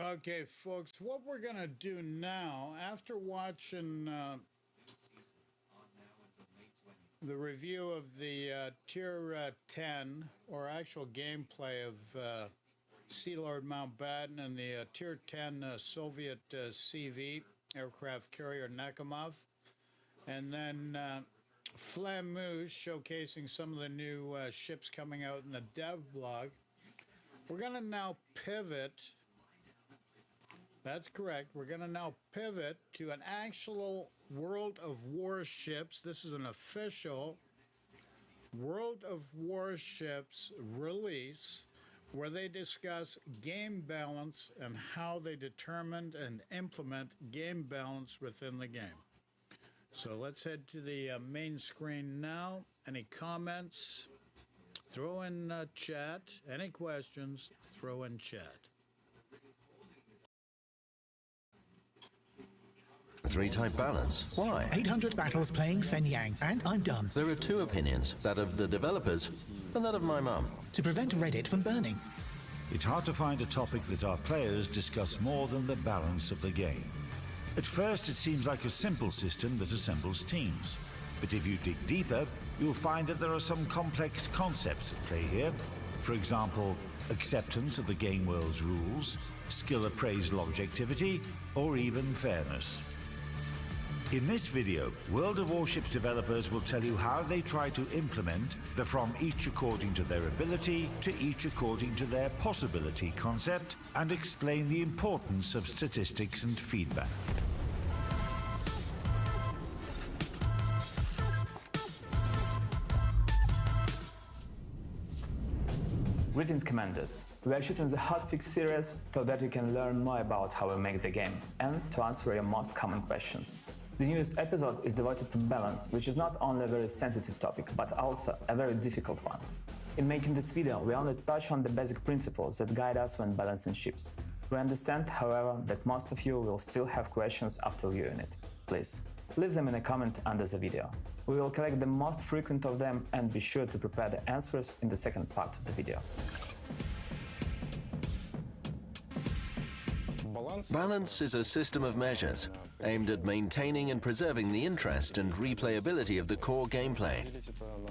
Okay, folks, what we're going to do now, after watching the review of the Tier 10, or actual gameplay of Sea Lord Mountbatten and the Tier 10 Soviet CV aircraft carrier Nakhimov, and then Flamouche showcasing some of the new ships coming out in the dev blog, we're going to now pivot. That's correct. We're going to now pivot to an actual World of Warships. This is an official World of Warships release where they discuss game balance and how they determined and implement game balance within the game. So let's head to the main screen now. Any comments? Throw in chat. Any questions? Throw in chat. Three-type balance. Why? 800 battles playing Fenyang, and I'm done. There are two opinions, that of the developers and that of my mum. To prevent Reddit from burning. It's hard to find a topic that our players discuss more than the balance of the game. At first, it seems like a simple system that assembles teams. But if you dig deeper, you'll find that there are some complex concepts at play here. For example, acceptance of the game world's rules, skill appraisal objectivity, or even fairness. In this video, World of Warships developers will tell you how they try to implement the from each according to their ability to each according to their possibility concept, and explain the importance of statistics and feedback. Greetings, Commanders. We are shooting the Hotfix series so that you can learn more about how we make the game and to answer your most common questions. The newest episode is devoted to balance, which is not only a very sensitive topic, but also a very difficult one. In making this video, we only touch on the basic principles that guide us when balancing ships. We understand, however, that most of you will still have questions after viewing it. Please, leave them in a comment under the video. We will collect the most frequent of them and be sure to prepare the answers in the second part of the video. Balance is a system of measures aimed at maintaining and preserving the interest and replayability of the core gameplay.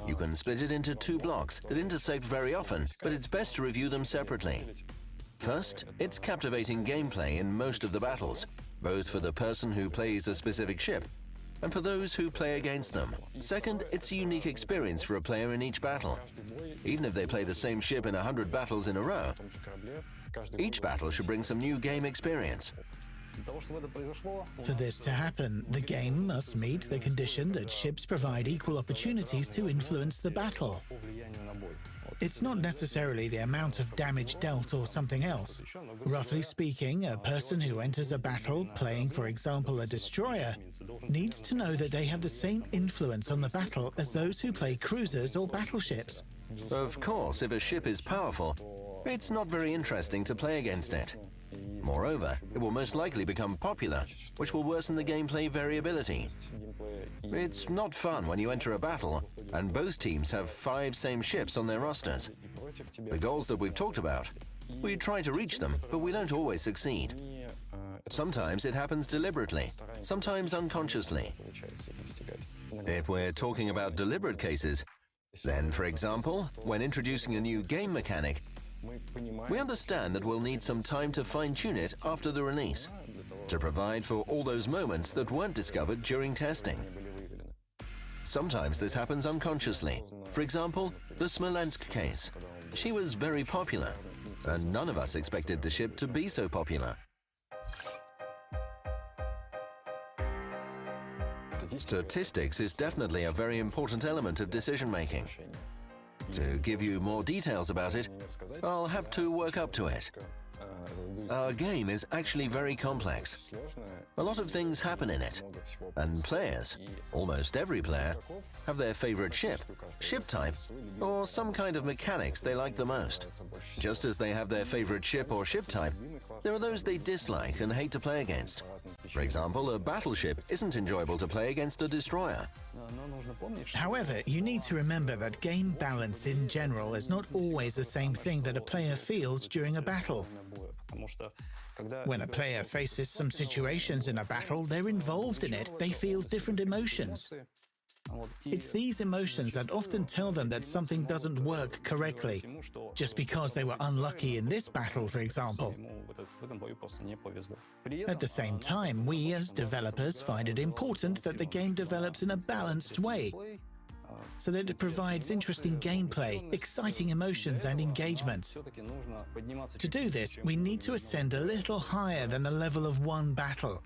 You can split it into two blocks that intersect very often, but it's best to review them separately. First, it's captivating gameplay in most of the battles, both for the person who plays a specific ship and for those who play against them. Second, it's a unique experience for a player in each battle. Even if they play the same ship in 100 battles in a row, each battle should bring some new game experience. For this to happen, the game must meet the condition that ships provide equal opportunities to influence the battle. It's not necessarily the amount of damage dealt or something else. Roughly speaking, a person who enters a battle playing, for example, a destroyer, needs to know that they have the same influence on the battle as those who play cruisers or battleships. Of course, if a ship is powerful, it's not very interesting to play against it. Moreover, it will most likely become popular, which will worsen the gameplay variability. It's not fun when you enter a battle and both teams have 5 same ships on their rosters. The goals that we've talked about, we try to reach them, but we don't always succeed. Sometimes it happens deliberately, sometimes unconsciously. If we're talking about deliberate cases, then, for example, when introducing a new game mechanic, we understand that we'll need some time to fine-tune it after the release, to provide for all those moments that weren't discovered during testing. Sometimes this happens unconsciously. For example, the Smolensk case. She was very popular, and none of us expected the ship to be so popular. Statistics is definitely a very important element of decision-making. To give you more details about it, I'll have to work up to it. Our game is actually very complex. A lot of things happen in it, and players, almost every player, have their favorite ship, ship type, or some kind of mechanics they like the most. Just as they have their favorite ship or ship type, there are those they dislike and hate to play against. For example, a battleship isn't enjoyable to play against a destroyer. However, you need to remember that game balance in general is not always the same thing that a player feels during a battle. When a player faces some situations in a battle, they're involved in it, they feel different emotions. It's these emotions that often tell them that something doesn't work correctly, just because they were unlucky in this battle, for example. At the same time, we as developers find it important that the game develops in a balanced way, so that it provides interesting gameplay, exciting emotions and engagement. To do this, we need to ascend a little higher than the level of one battle.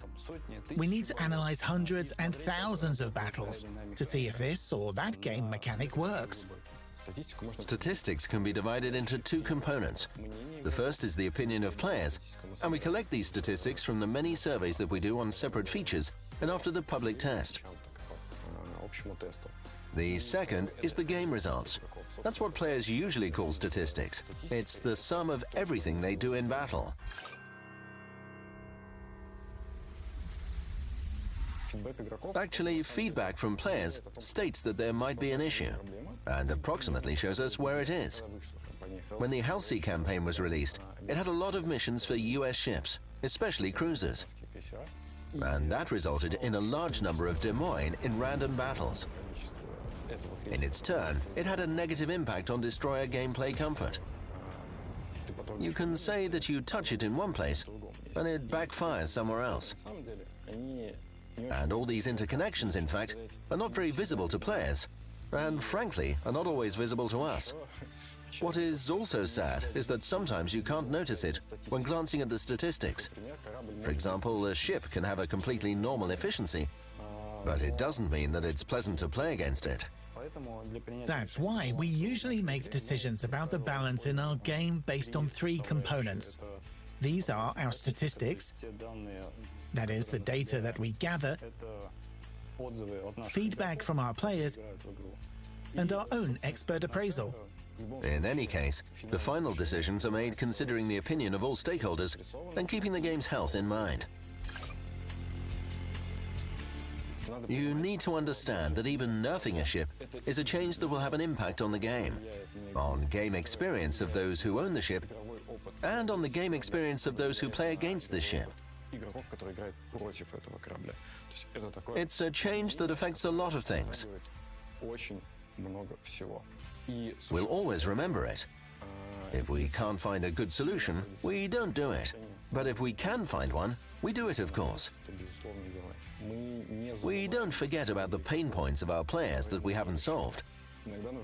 We need to analyze hundreds and thousands of battles to see if this or that game mechanic works. Statistics can be divided into two components. The first is the opinion of players, and we collect these statistics from the many surveys that we do on separate features and after the public test. The second is the game results. That's what players usually call statistics. It's the sum of everything they do in battle. Actually, feedback from players states that there might be an issue, and approximately shows us where it is. When the Halsey campaign was released, it had a lot of missions for US ships, especially cruisers. And that resulted in a large number of Des Moines in random battles. In its turn, it had a negative impact on destroyer gameplay comfort. You can say that you touch it in one place, and it backfires somewhere else. And all these interconnections, in fact, are not very visible to players, and frankly, are not always visible to us. What is also sad is that sometimes you can't notice it when glancing at the statistics. For example, a ship can have a completely normal efficiency, but it doesn't mean that it's pleasant to play against it. That's why we usually make decisions about the balance in our game based on three components. These are our statistics, that is, the data that we gather, feedback from our players, and our own expert appraisal. In any case, the final decisions are made considering the opinion of all stakeholders and keeping the game's health in mind. You need to understand that even nerfing a ship is a change that will have an impact on the game experience of those who own the ship, and on the game experience of those who play against the ship. It's a change that affects a lot of things. We'll always remember it. If we can't find a good solution, we don't do it. But if we can find one, we do it, of course. We don't forget about the pain points of our players that we haven't solved.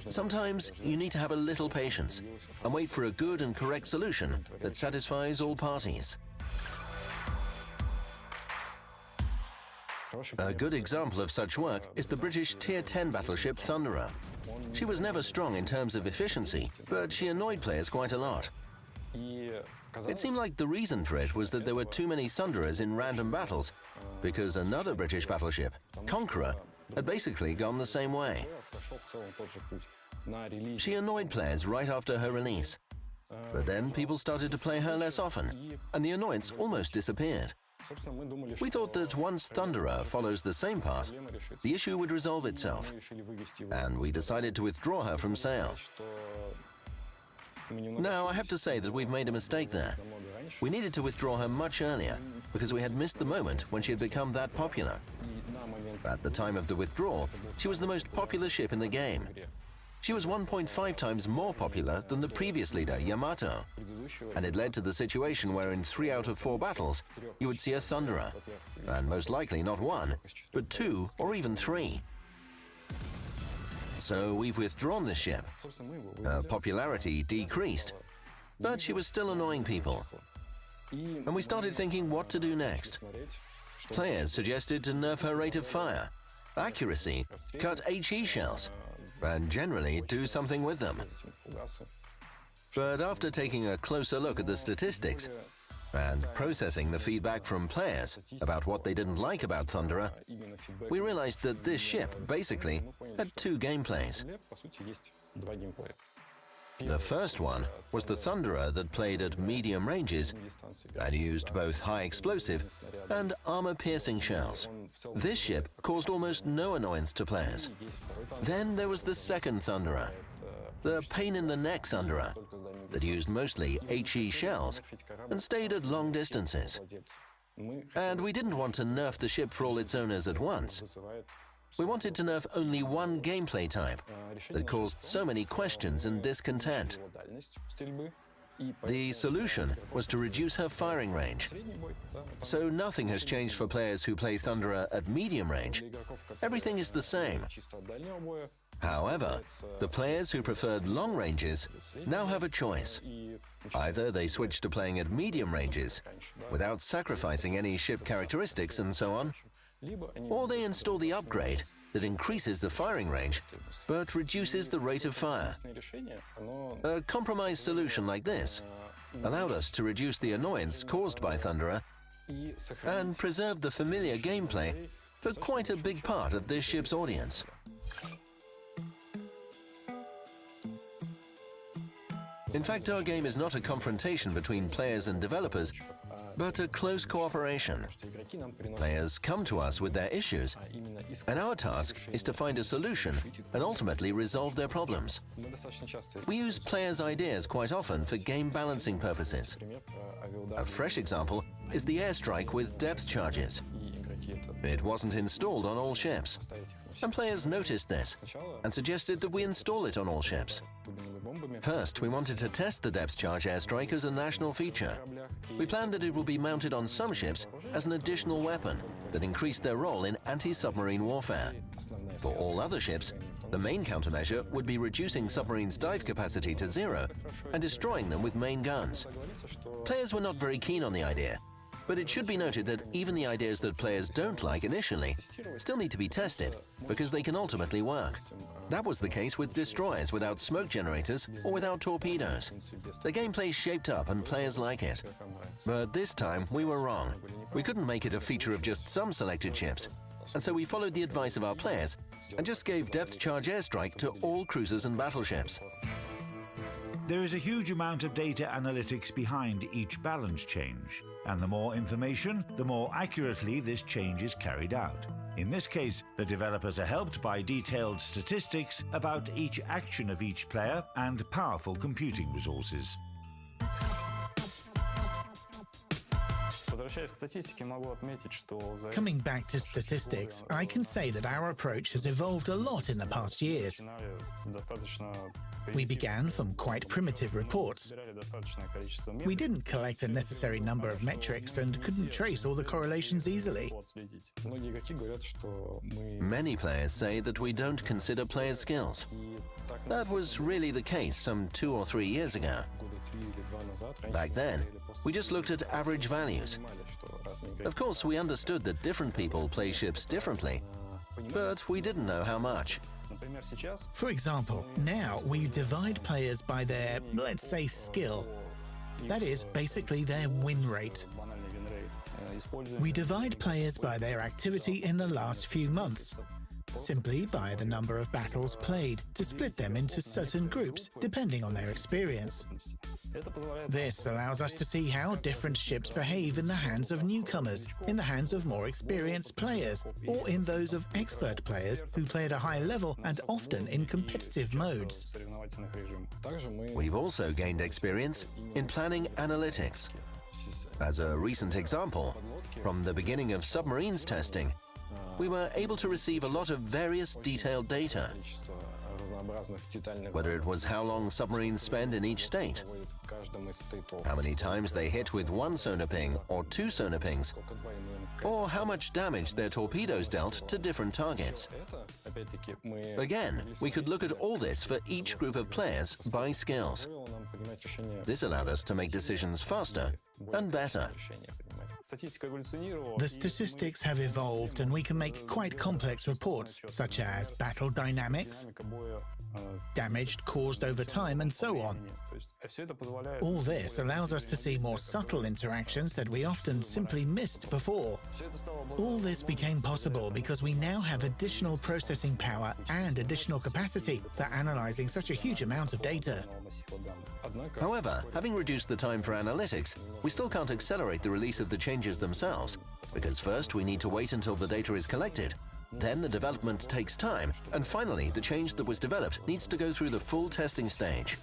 Sometimes you need to have a little patience and wait for a good and correct solution that satisfies all parties. A good example of such work is the British Tier 10 battleship Thunderer. She was never strong in terms of efficiency, but she annoyed players quite a lot. It seemed like the reason for it was that there were too many Thunderers in random battles, because another British battleship, Conqueror, had basically gone the same way. She annoyed players right after her release, but then people started to play her less often, and the annoyance almost disappeared. We thought that once Thunderer follows the same path, the issue would resolve itself, and we decided to withdraw her from sale. Now, I have to say that we've made a mistake there. We needed to withdraw her much earlier, because we had missed the moment when she had become that popular. At the time of the withdrawal, she was the most popular ship in the game. She was 1.5 times more popular than the previous leader, Yamato. And it led to the situation where in 3 out of 4 battles, you would see a Thunderer. And most likely not 1, but 2 or even 3. So we've withdrawn this ship. Her popularity decreased, but she was still annoying people. And we started thinking what to do next. Players suggested to nerf her rate of fire, accuracy, cut HE shells, and generally do something with them. But after taking a closer look at the statistics and processing the feedback from players about what they didn't like about Thunderer, we realized that this ship basically had 2 gameplays. The first one was the Thunderer that played at medium ranges and used both high explosive and armor-piercing shells. This ship caused almost no annoyance to players. Then there was the second Thunderer, the pain-in-the-neck Thunderer, that used mostly HE shells and stayed at long distances. And we didn't want to nerf the ship for all its owners at once. We wanted to nerf only one gameplay type that caused so many questions and discontent. The solution was to reduce her firing range. So nothing has changed for players who play Thunderer at medium range. Everything is the same. However, the players who preferred long ranges now have a choice. Either they switch to playing at medium ranges without sacrificing any ship characteristics and so on, or they install the upgrade that increases the firing range but reduces the rate of fire. A compromise solution like this allowed us to reduce the annoyance caused by Thunderer and preserve the familiar gameplay for quite a big part of this ship's audience. In fact, our game is not a confrontation between players and developers, but a close cooperation. Players come to us with their issues, and our task is to find a solution and ultimately resolve their problems. We use players' ideas quite often for game balancing purposes. A fresh example is the airstrike with depth charges. It wasn't installed on all ships, and players noticed this and suggested that we install it on all ships. First, we wanted to test the depth charge airstrike as a national feature. We planned that it will be mounted on some ships as an additional weapon that increased their role in anti-submarine warfare. For all other ships, the main countermeasure would be reducing submarines' dive capacity to 0 and destroying them with main guns. Players were not very keen on the idea, but it should be noted that even the ideas that players don't like initially still need to be tested because they can ultimately work. That was the case with destroyers without smoke generators or without torpedoes. The gameplay shaped up and players like it. But this time we were wrong. We couldn't make it a feature of just some selected ships. And so we followed the advice of our players and just gave depth charge airstrike to all cruisers and battleships. There is a huge amount of data analytics behind each balance change, and the more information, the more accurately this change is carried out. In this case, the developers are helped by detailed statistics about each action of each player and powerful computing resources. Coming back to statistics, I can say that our approach has evolved a lot in the past years. We began from quite primitive reports. We didn't collect a necessary number of metrics and couldn't trace all the correlations easily. Many players say that we don't consider players' skills. That was really the case some 2 or 3 years ago. Back then, we just looked at average values. Of course, we understood that different people play ships differently, but we didn't know how much. For example, now we divide players by their, let's say, skill. That is, basically their win rate. We divide players by their activity in the last few months, simply by the number of battles played, to split them into certain groups depending on their experience. This allows us to see how different ships behave in the hands of newcomers, in the hands of more experienced players, or in those of expert players who play at a high level and often in competitive modes. We've also gained experience in planning analytics. As a recent example, from the beginning of submarines testing, we were able to receive a lot of various detailed data. Whether it was how long submarines spend in each state, how many times they hit with one sonar ping or 2 sonar pings, or how much damage their torpedoes dealt to different targets. Again, we could look at all this for each group of players by skills. This allowed us to make decisions faster and better. The statistics have evolved and we can make quite complex reports, such as battle dynamics, damage caused over time, and so on. All this allows us to see more subtle interactions that we often simply missed before. All this became possible because we now have additional processing power and additional capacity for analyzing such a huge amount of data. However, having reduced the time for analytics, we still can't accelerate the release of the changes themselves, because first we need to wait until the data is collected. Then the development takes time, and finally the change that was developed needs to go through the full testing stage.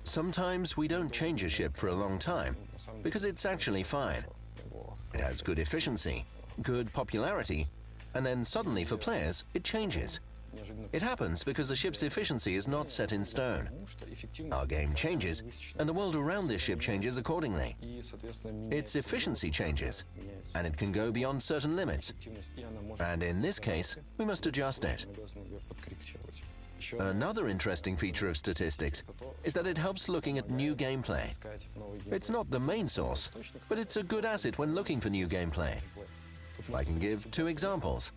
Sometimes we don't change a ship for a long time, because it's actually fine. It has good efficiency, good popularity, and then suddenly for players it changes. It happens because the ship's efficiency is not set in stone. Our game changes, and the world around this ship changes accordingly. Its efficiency changes, and it can go beyond certain limits. And in this case, we must adjust it. Another interesting feature of statistics is that it helps looking at new gameplay. It's not the main source, but it's a good asset when looking for new gameplay. I can give two examples.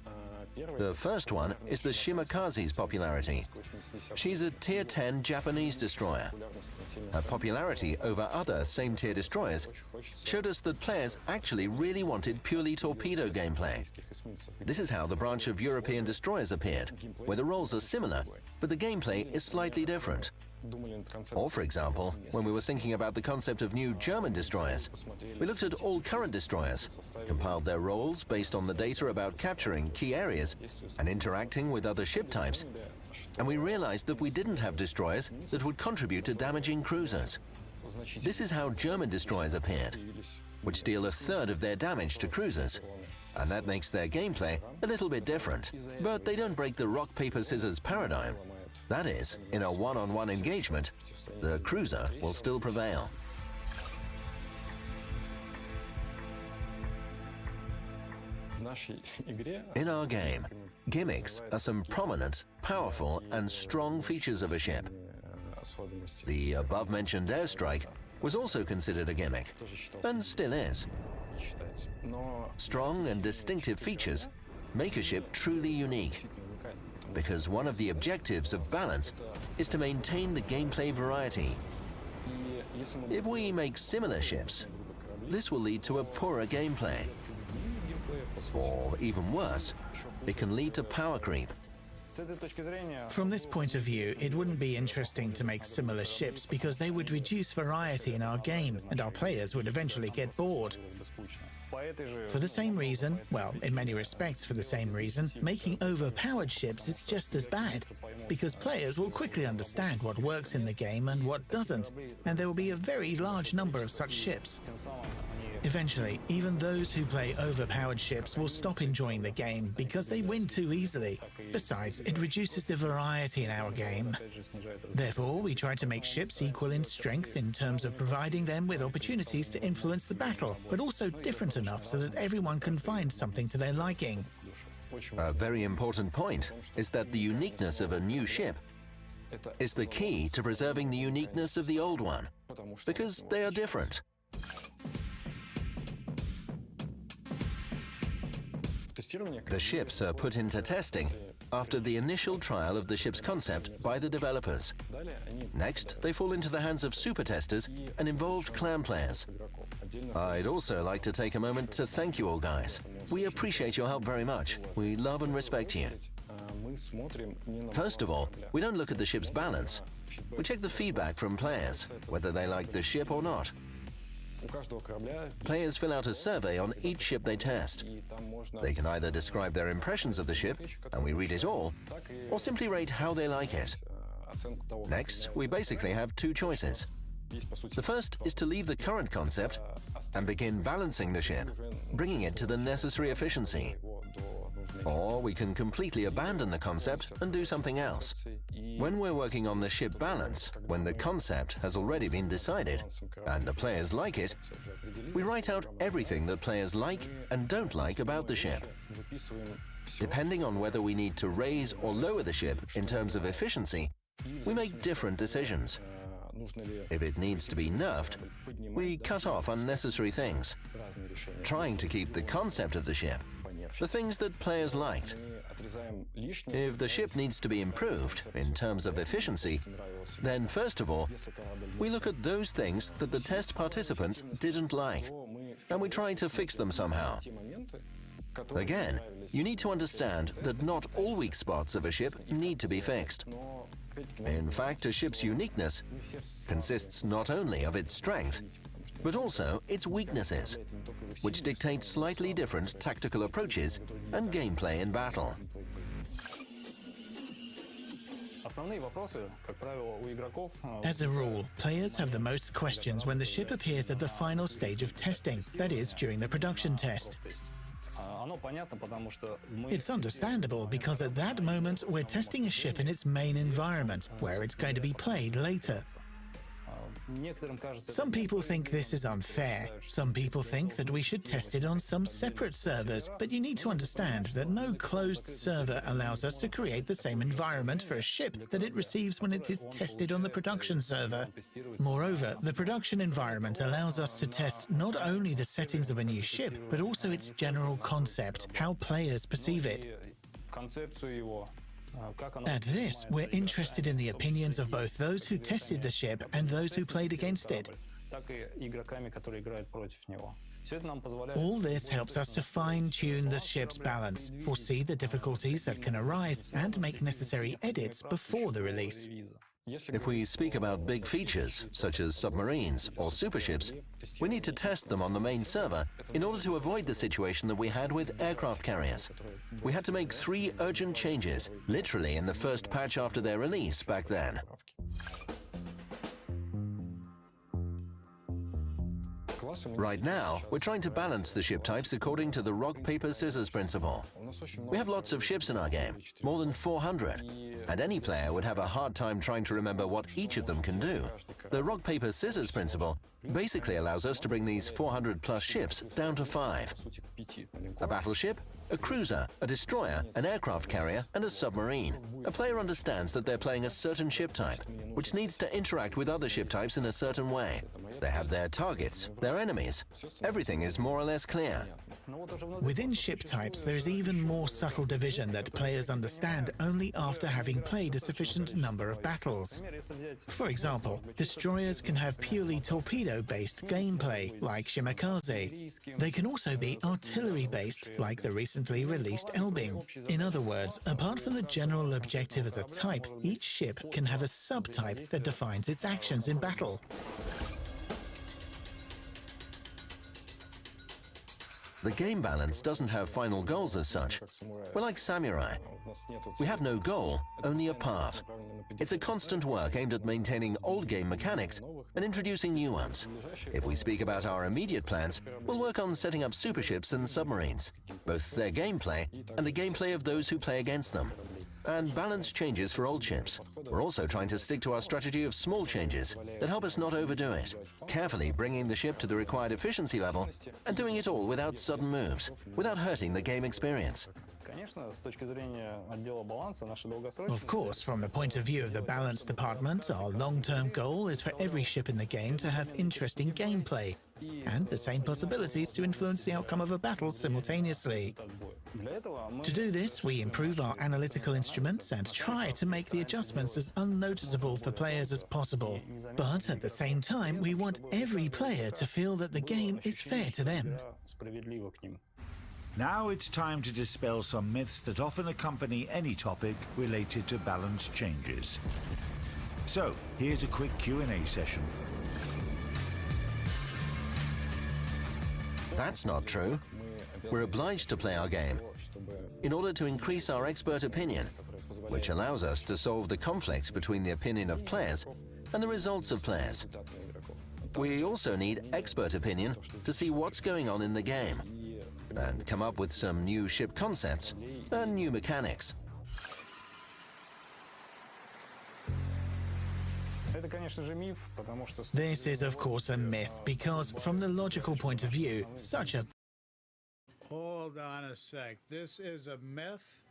The first one is the Shimakaze's popularity. She's a Tier 10 Japanese destroyer. Her popularity over other same-tier destroyers showed us that players actually really wanted purely torpedo gameplay. This is how the branch of European destroyers appeared, where the roles are similar, but the gameplay is slightly different. Or, for example, when we were thinking about the concept of new German destroyers, we looked at all current destroyers, compiled their roles based on the data about capturing key areas and interacting with other ship types, and we realized that we didn't have destroyers that would contribute to damaging cruisers. This is how German destroyers appeared, which deal a third of their damage to cruisers, and that makes their gameplay a little bit different. But they don't break the rock, paper, scissors paradigm. That is, in a one-on-one engagement, the cruiser will still prevail. In our game, gimmicks are some prominent, powerful, and strong features of a ship. The above-mentioned airstrike was also considered a gimmick, and still is. Strong and distinctive features make a ship truly unique, because one of the objectives of balance is to maintain the gameplay variety. If we make similar ships, this will lead to a poorer gameplay. Or even worse, it can lead to power creep. From this point of view, it wouldn't be interesting to make similar ships because they would reduce variety in our game and our players would eventually get bored. For the same reason, well, in many respects for the same reason, making overpowered ships is just as bad, because players will quickly understand what works in the game and what doesn't, and there will be a very large number of such ships. Eventually, even those who play overpowered ships will stop enjoying the game because they win too easily. Besides, it reduces the variety in our game. Therefore, we try to make ships equal in strength in terms of providing them with opportunities to influence the battle, but also different enough so that everyone can find something to their liking. A very important point is that the uniqueness of a new ship is the key to preserving the uniqueness of the old one, because they are different. The ships are put into testing after the initial trial of the ship's concept by the developers. Next, they fall into the hands of super testers and involved clan players. I'd also like to take a moment to thank you all guys. We appreciate your help very much. We love and respect you. First of all, we don't look at the ship's balance. We check the feedback from players, whether they like the ship or not. Players fill out a survey on each ship they test. They can either describe their impressions of the ship, and we read it all, or simply rate how they like it. Next, we basically have two choices. The first is to leave the current concept and begin balancing the ship, bringing it to the necessary efficiency. Or we can completely abandon the concept and do something else. When we're working on the ship balance, when the concept has already been decided and the players like it, we write out everything that players like and don't like about the ship. Depending on whether we need to raise or lower the ship in terms of efficiency, we make different decisions. If it needs to be nerfed, we cut off unnecessary things, trying to keep the concept of the ship the things that players liked. If the ship needs to be improved in terms of efficiency, then first of all, we look at those things that the test participants didn't like, and we try to fix them somehow. Again, you need to understand that not all weak spots of a ship need to be fixed. In fact, a ship's uniqueness consists not only of its strength, but also its weaknesses, which dictate slightly different tactical approaches and gameplay in battle. As a rule, players have the most questions when the ship appears at the final stage of testing, that is, during the production test. It's understandable because at that moment we're testing a ship in its main environment, where it's going to be played later. Some people think this is unfair. Some people think that we should test it on some separate servers, but you need to understand that no closed server allows us to create the same environment for a ship that it receives when it is tested on the production server. Moreover, the production environment allows us to test not only the settings of a new ship, but also its general concept, how players perceive it. At this, we're interested in the opinions of both those who tested the ship and those who played against it. All this helps us to fine-tune the ship's balance, foresee the difficulties that can arise, and make necessary edits before the release. If we speak about big features, such as submarines or superships, we need to test them on the main server in order to avoid the situation that we had with aircraft carriers. We had to make 3 urgent changes, literally in the first patch after their release back then. Right now, we're trying to balance the ship types according to the rock, paper, scissors principle. We have lots of ships in our game, more than 400, and any player would have a hard time trying to remember what each of them can do. The rock, paper, scissors principle basically allows us to bring these 400-plus ships down to 5. A battleship, a cruiser, a destroyer, an aircraft carrier, and a submarine. A player understands that they're playing a certain ship type, which needs to interact with other ship types in a certain way. They have their targets, their enemies. Everything is more or less clear. Within ship types, there is even more subtle division that players understand only after having played a sufficient number of battles. For example, destroyers can have purely torpedo-based gameplay, like Shimakaze. They can also be artillery-based, like the recently released Elbing. In other words, apart from the general objective as a type, each ship can have a subtype that defines its actions in battle. The game balance doesn't have final goals as such. We're like samurai. We have no goal, only a path. It's a constant work aimed at maintaining old game mechanics and introducing new ones. If we speak about our immediate plans, we'll work on setting up superships and submarines, both their gameplay and the gameplay of those who play against them. And balance changes for old ships. We're also trying to stick to our strategy of small changes that help us not overdo it, carefully bringing the ship to the required efficiency level and doing it all without sudden moves, without hurting the game experience. Of course, from the point of view of the balance department, our long-term goal is for every ship in the game to have interesting gameplay and the same possibilities to influence the outcome of a battle simultaneously. To do this, we improve our analytical instruments and try to make the adjustments as unnoticeable for players as possible. But at the same time, we want every player to feel that the game is fair to them. Now it's time to dispel some myths that often accompany any topic related to balance changes. So, here's a quick Q&A session. That's not true. We're obliged to play our game in order to increase our expert opinion, which allows us to solve the conflict between the opinion of players and the results of players. We also need expert opinion to see what's going on in the game and come up with some new ship concepts and new mechanics. This is, of course, a myth because, from the logical point of view, such a... Hold on a sec. This is a myth?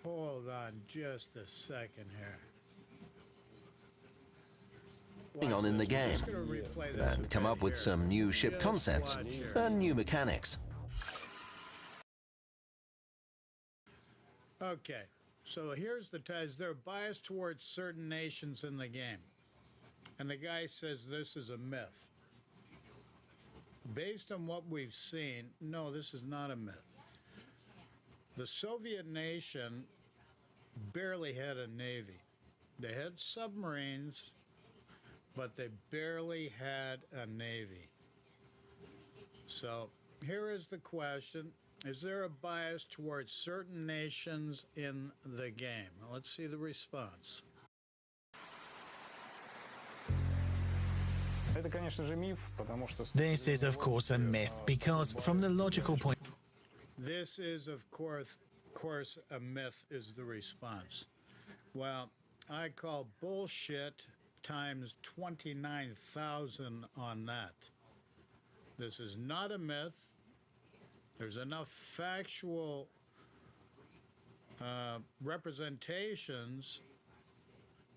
Hold on just a second here. on in the game and come up with some new ship concepts and new mechanics. Okay, so here's the ties. They're biased towards certain nations in the game. And the guy says this is a myth. Based on what we've seen, no, this is not a myth. The Soviet nation barely had a navy. They had submarines, but they barely had a navy. So here is the question. Is there a bias towards certain nations in the game? Well, let's see the response. This is, of course, a myth because, from the logical point, This is, of course, a myth is the response. Well, I call bullshit times 29,000 on that. This is not a myth. There's enough factual representations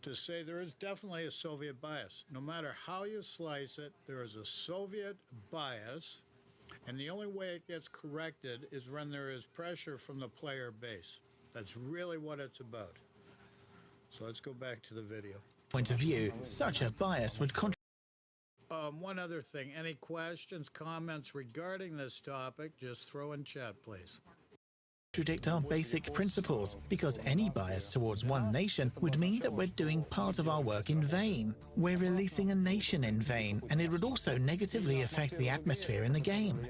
to say there is definitely a Soviet bias. No matter how you slice it, there is a Soviet bias, and the only way it gets corrected is when there is pressure from the player base. That's really what it's about. So let's go back to the video. of view, such a bias would contradict One other thing, any questions, comments regarding this topic, just throw in chat, please. our basic principles, because any bias towards one nation would mean that we're doing part of our work in vain. We're releasing a nation in vain, and it would also negatively affect the atmosphere in the game.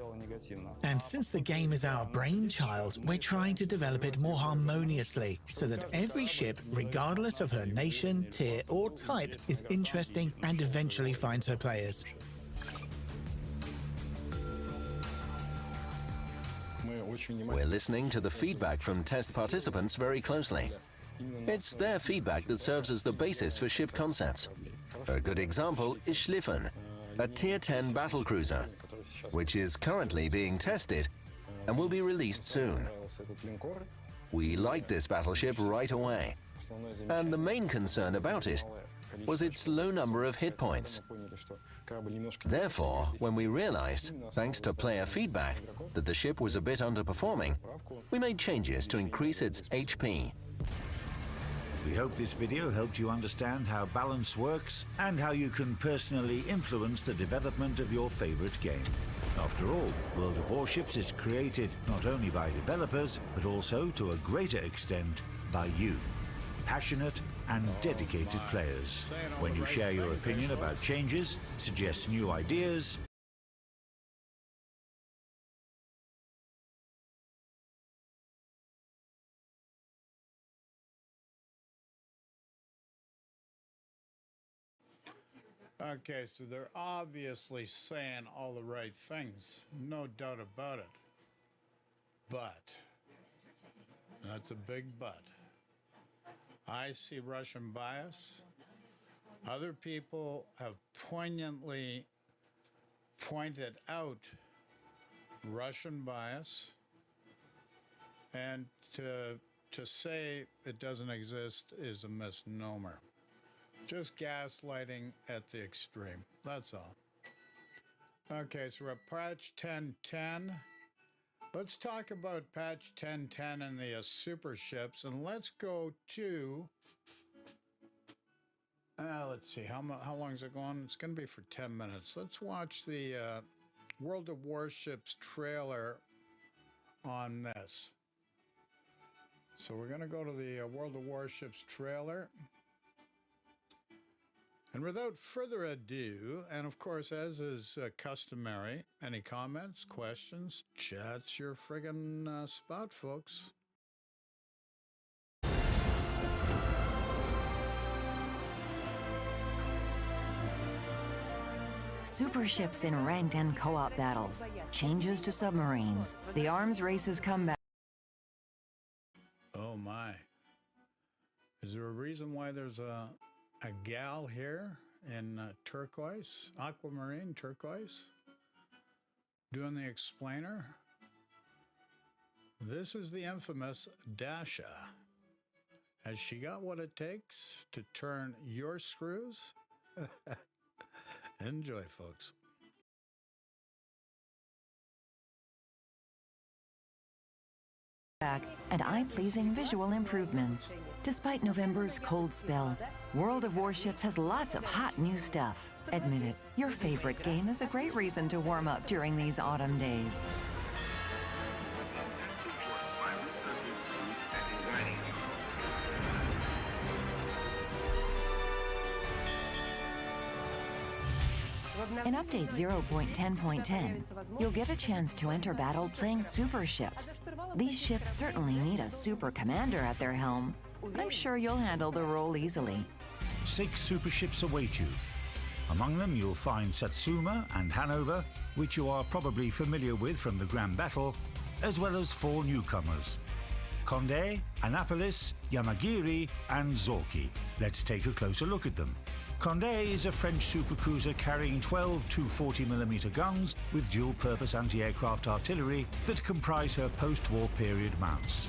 And since the game is our brainchild, we're trying to develop it more harmoniously, so that every ship, regardless of her nation, tier, or type, is interesting and eventually finds her players. We're listening to the feedback from test participants very closely. It's their feedback that serves as the basis for ship concepts. A good example is Schliffen, a Tier 10 battlecruiser, which is currently being tested and will be released soon. We liked this battleship right away, and the main concern about it was its low number of hit points. Therefore, when we realized, thanks to player feedback, that the ship was a bit underperforming, we made changes to increase its HP. We hope this video helped you understand how balance works and how you can personally influence the development of your favorite game. After all, World of Warships is created not only by developers, but also to a greater extent by you, passionate and dedicated players. When you share your opinion about changes, suggest new ideas, Okay, so they're obviously saying all the right things, no doubt about it. But, that's a big but. I see Russian bias. Other people have poignantly pointed out Russian bias, and to say it doesn't exist is a misnomer. Just gaslighting at the extreme. That's all. Okay, so we're at patch 10.10. Let's talk about patch 10.10 and the super ships, and let's go to. Let's see, how long is it going? It's going to be for 10 minutes. Let's watch the World of Warships trailer on this. So we're going to go to the World of Warships trailer. And without further ado, and of course, as is customary, any comments, questions, chat's your friggin' spot, folks. Super ships in ranked and co-op battles. Changes to submarines. The arms races come back. Oh my. Is there a reason why there's a gal here in turquoise, aquamarine turquoise, doing the explainer? This is the infamous Dasha. Has she got what it takes to turn your screws? Enjoy, folks. And eye-pleasing visual improvements. Despite November's cold spell, World of Warships has lots of hot new stuff. Admit it, your favorite game is a great reason to warm up during these autumn days. In Update 0.10.10, you'll get a chance to enter battle playing super ships. These ships certainly need a super commander at their helm. I'm sure you'll handle the role easily. 6 super ships await you. Among them you'll find Satsuma and Hanover, which you are probably familiar with from the Grand Battle, as well as 4 newcomers: Condé, Annapolis, Yamagiri and Zorki. Let's take a closer look at them. Condé is a French supercruiser carrying 12 240mm guns with dual-purpose anti-aircraft artillery that comprise her post-war period mounts.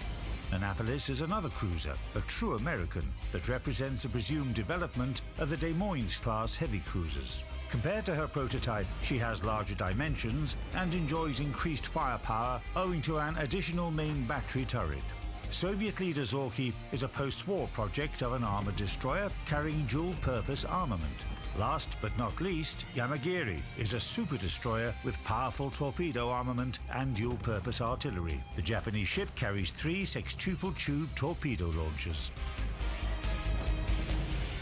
Annapolis is another cruiser, a true American, that represents the presumed development of the Des Moines-class heavy cruisers. Compared to her prototype, she has larger dimensions and enjoys increased firepower owing to an additional main battery turret. Soviet leader Zorki is a post-war project of an armored destroyer carrying dual-purpose armament. Last but not least, Yamagiri is a super-destroyer with powerful torpedo armament and dual-purpose artillery. The Japanese ship carries 3 sextuple-tube torpedo launchers.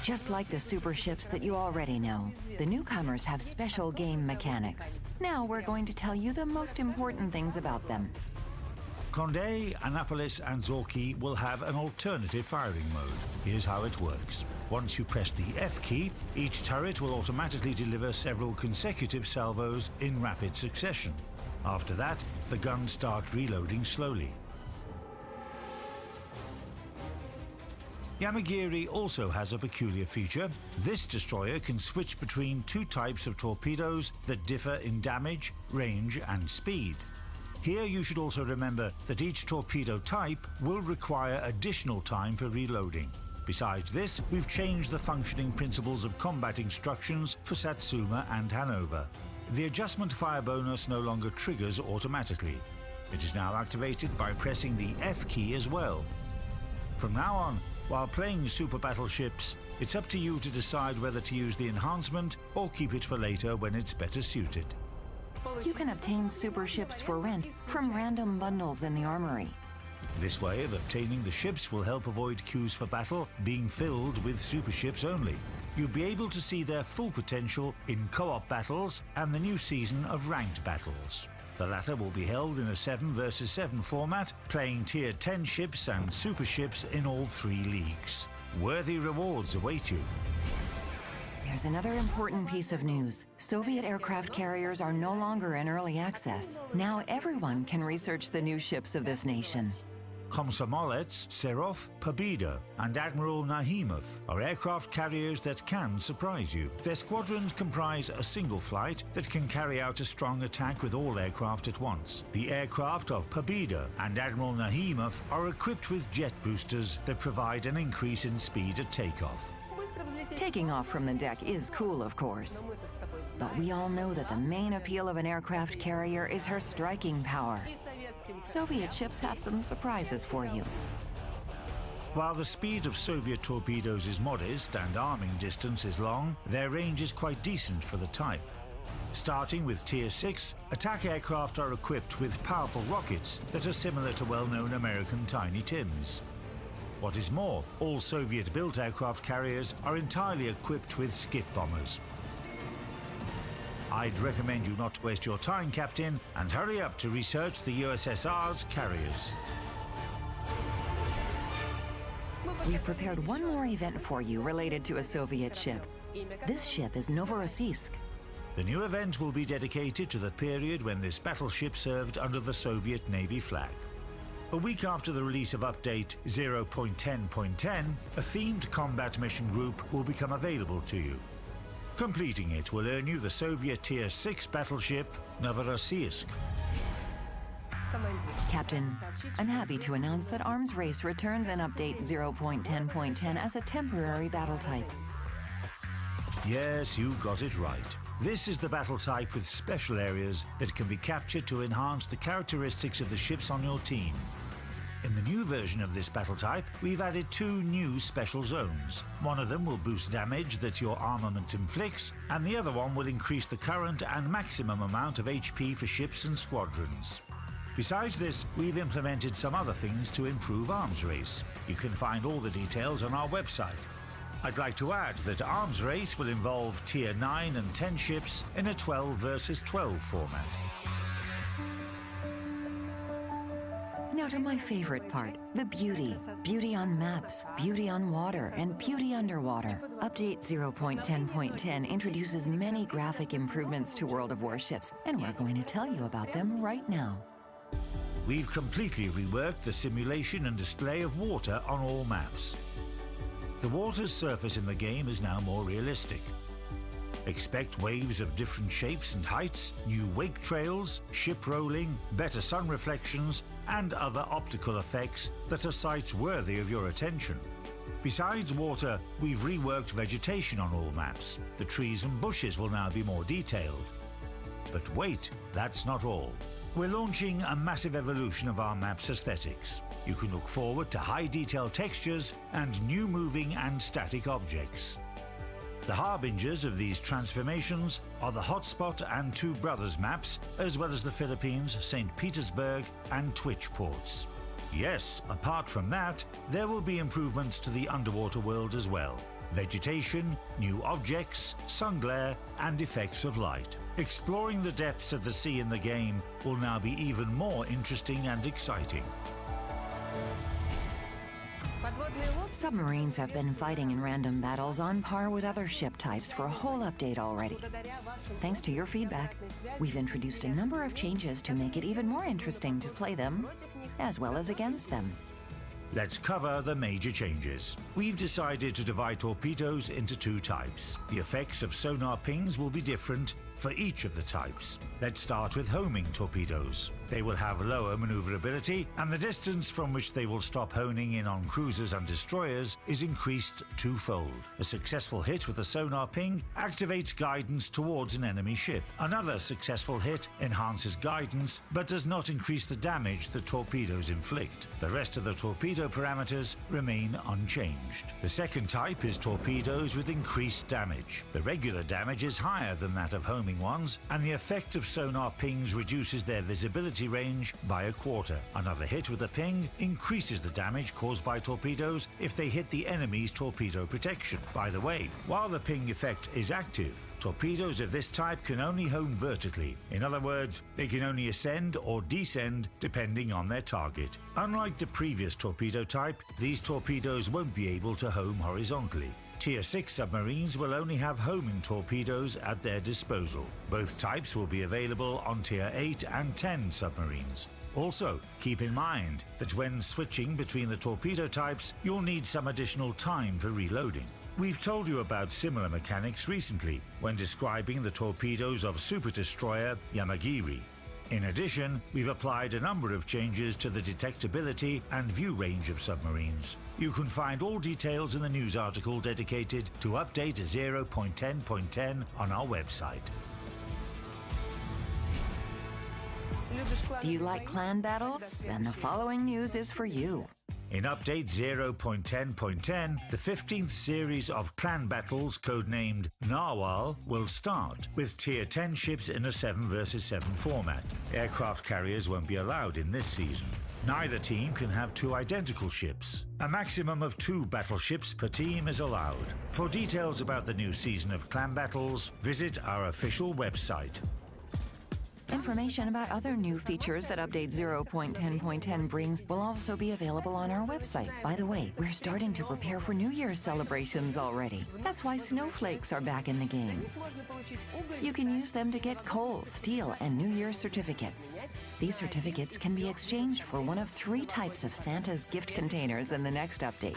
Just like the super ships that you already know, the newcomers have special game mechanics. Now we're going to tell you the most important things about them. Condé, Annapolis and Zorki will have an alternative firing mode. Here's how it works. Once you press the F key, each turret will automatically deliver several consecutive salvos in rapid succession. After that, the guns start reloading slowly. Yamagiri also has a peculiar feature. This destroyer can switch between 2 types of torpedoes that differ in damage, range and speed. Here you should also remember that each torpedo type will require additional time for reloading. Besides this, we've changed the functioning principles of combat instructions for Satsuma and Hanover. The adjustment fire bonus no longer triggers automatically. It is now activated by pressing the F key as well. From now on, while playing super battleships, it's up to you to decide whether to use the enhancement or keep it for later when it's better suited. You can obtain super ships for rent from random bundles in the armory. This way of obtaining the ships will help avoid queues for battle being filled with super ships only. You'll be able to see their full potential in co-op battles and the new season of ranked battles. The latter will be held in a 7 versus 7 format, playing Tier 10 ships and super ships in all 3 leagues. Worthy rewards await you. There's another important piece of news. Soviet aircraft carriers are no longer in early access. Now everyone can research the new ships of this nation. Komsomolets, Serov, Pobeda, and Admiral Nahimov are aircraft carriers that can surprise you. Their squadrons comprise a single flight that can carry out a strong attack with all aircraft at once. The aircraft of Pobeda and Admiral Nahimov are equipped with jet boosters that provide an increase in speed at takeoff. Taking off from the deck is cool, of course. But we all know that the main appeal of an aircraft carrier is her striking power. Soviet ships have some surprises for you. While the speed of Soviet torpedoes is modest and arming distance is long, their range is quite decent for the type. Starting with Tier 6, attack aircraft are equipped with powerful rockets that are similar to well-known American Tiny Tims. What is more, all Soviet-built aircraft carriers are entirely equipped with skip bombers. I'd recommend you not waste your time, Captain, and hurry up to research the USSR's carriers. We've prepared one more event for you related to a Soviet ship. This ship is Novorossiysk. The new event will be dedicated to the period when this battleship served under the Soviet Navy flag. A week after the release of Update 0.10.10, a themed combat mission group will become available to you. Completing it will earn you the Soviet Tier 6 battleship Novorossiysk. Captain, I'm happy to announce that Arms Race returns in Update 0.10.10 as a temporary battle type. Yes, you got it right. This is the battle type with special areas that can be captured to enhance the characteristics of the ships on your team. In the new version of this battle type, we've added 2 new special zones. One of them will boost damage that your armament inflicts, and the other one will increase the current and maximum amount of HP for ships and squadrons. Besides this, we've implemented some other things to improve arms race. You can find all the details on our website. I'd like to add that arms race will involve tier 9 and 10 ships in a 12 versus 12 format. Now to my favorite part, the beauty. Beauty on maps, beauty on water, and beauty underwater. Update 0.10.10 introduces many graphic improvements to World of Warships, and we're going to tell you about them right now. We've completely reworked the simulation and display of water on all maps. The water's surface in the game is now more realistic. Expect waves of different shapes and heights, new wake trails, ship rolling, better sun reflections, and other optical effects that are sights worthy of your attention. Besides water, we've reworked vegetation on all maps. The trees and bushes will now be more detailed. But wait, that's not all. We're launching a massive evolution of our map's aesthetics. You can look forward to high detail textures and new moving and static objects. The harbingers of these transformations are the Hotspot and Two Brothers maps, as well as the Philippines, St. Petersburg and Twitch ports. Yes, apart from that, there will be improvements to the underwater world as well. Vegetation, new objects, sun glare, and effects of light. Exploring the depths of the sea in the game will now be even more interesting and exciting. Submarines have been fighting in random battles on par with other ship types for a whole update already. Thanks to your feedback, we've introduced a number of changes to make it even more interesting to play them, as well as against them. Let's cover the major changes. We've decided to divide torpedoes into 2 types. The effects of sonar pings will be different for each of the types. Let's start with homing torpedoes. They will have lower maneuverability, and the distance from which they will stop honing in on cruisers and destroyers is increased 2-fold. A successful hit with a sonar ping activates guidance towards an enemy ship. Another successful hit enhances guidance, but does not increase the damage the torpedoes inflict. The rest of the torpedo parameters remain unchanged. The second type is torpedoes with increased damage. The regular damage is higher than that of homing ones, and the effect of sonar pings reduces their visibility range by 1/4. Another hit with a ping increases the damage caused by torpedoes if they hit the enemy's torpedo protection. By the way, while the ping effect is active, torpedoes of this type can only home vertically. In other words, they can only ascend or descend depending on their target. Unlike the previous torpedo type, these torpedoes won't be able to home horizontally. Tier 6 submarines will only have homing torpedoes at their disposal. Both types will be available on Tier 8 and 10 submarines. Also, keep in mind that when switching between the torpedo types, you'll need some additional time for reloading. We've told you about similar mechanics recently when describing the torpedoes of super destroyer Yamagiri. In addition, we've applied a number of changes to the detectability and view range of submarines. You can find all details in the news article dedicated to Update 0.10.10 on our website. Do you like clan battles? Then the following news is for you. In Update 0.10.10, the 15th series of clan battles, codenamed Narwhal, will start, with Tier 10 ships in a 7 vs 7 format. Aircraft carriers won't be allowed in this season. Neither team can have 2 identical ships. A maximum of 2 battleships per team is allowed. For details about the new season of clan battles, visit our official website. Information about other new features that Update 0.10.10 brings will also be available on our website. By the way, we're starting to prepare for New Year's celebrations already. That's why snowflakes are back in the game. You can use them to get coal, steel, and New Year's certificates. These certificates can be exchanged for one of 3 types of Santa's gift containers in the next update.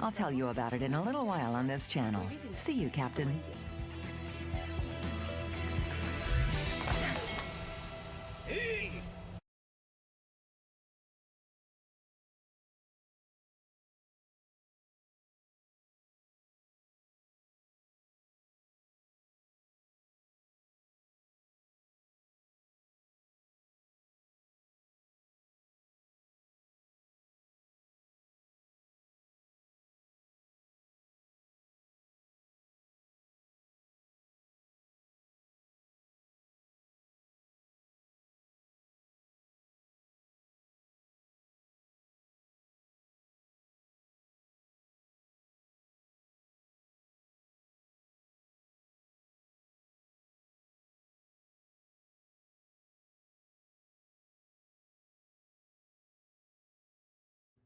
I'll tell you about it in a little while on this channel. See you, Captain.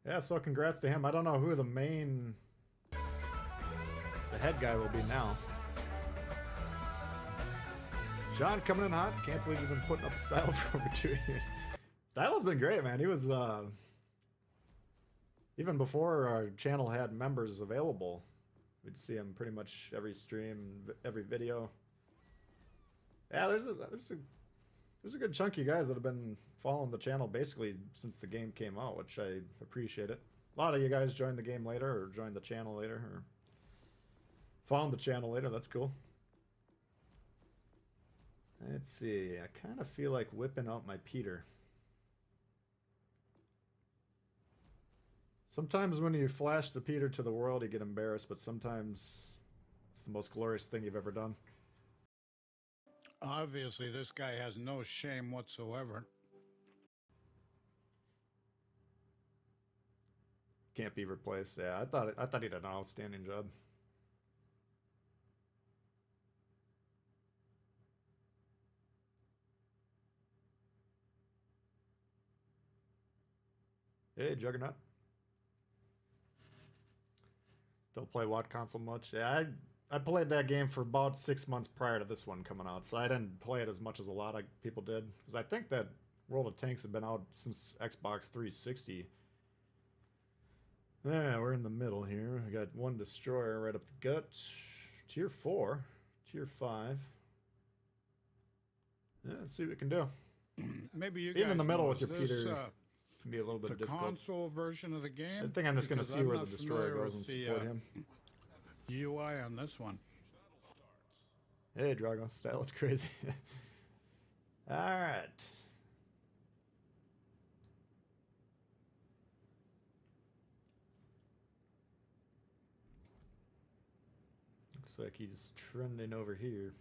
Yeah, so congrats to him. I don't know who the head guy will be now. Sean coming in hot. Can't believe you've been putting up Style for over 2 years. Style's been great, man. He was even before our channel had members available. We'd see him pretty much every stream, every video. Yeah, there's a good chunk of you guys that have been following the channel basically since the game came out, which I appreciate it. A lot of you guys joined the game later or joined the channel later or found the channel later. That's cool. Let's see. I kind of feel like whipping out my Peter. Sometimes when you flash the Peter to the world, you get embarrassed, but sometimes it's the most glorious thing you've ever done. Obviously, this guy has no shame whatsoever. Can't be replaced. Yeah, I thought he did an outstanding job. Hey, Juggernaut. Don't play Watt console much. Yeah, I played that game for about 6 months prior to this one coming out, so I didn't play it as much as a lot of people did. Because I think that World of Tanks had been out since Xbox 360. Yeah, we're in the middle here. I got one destroyer right up the gut. Tier 4. Tier 5. Yeah, let's see what we can do. Maybe you Even guys in the middle know, with your is this, Peter can be a little bit the difficult. console version of the game? I think I'm just going to Because see I'm where the not destroyer familiar goes and with the, support him. UI on this one. Hey, Drago. Style is crazy. Alright. Looks like he's trending over here.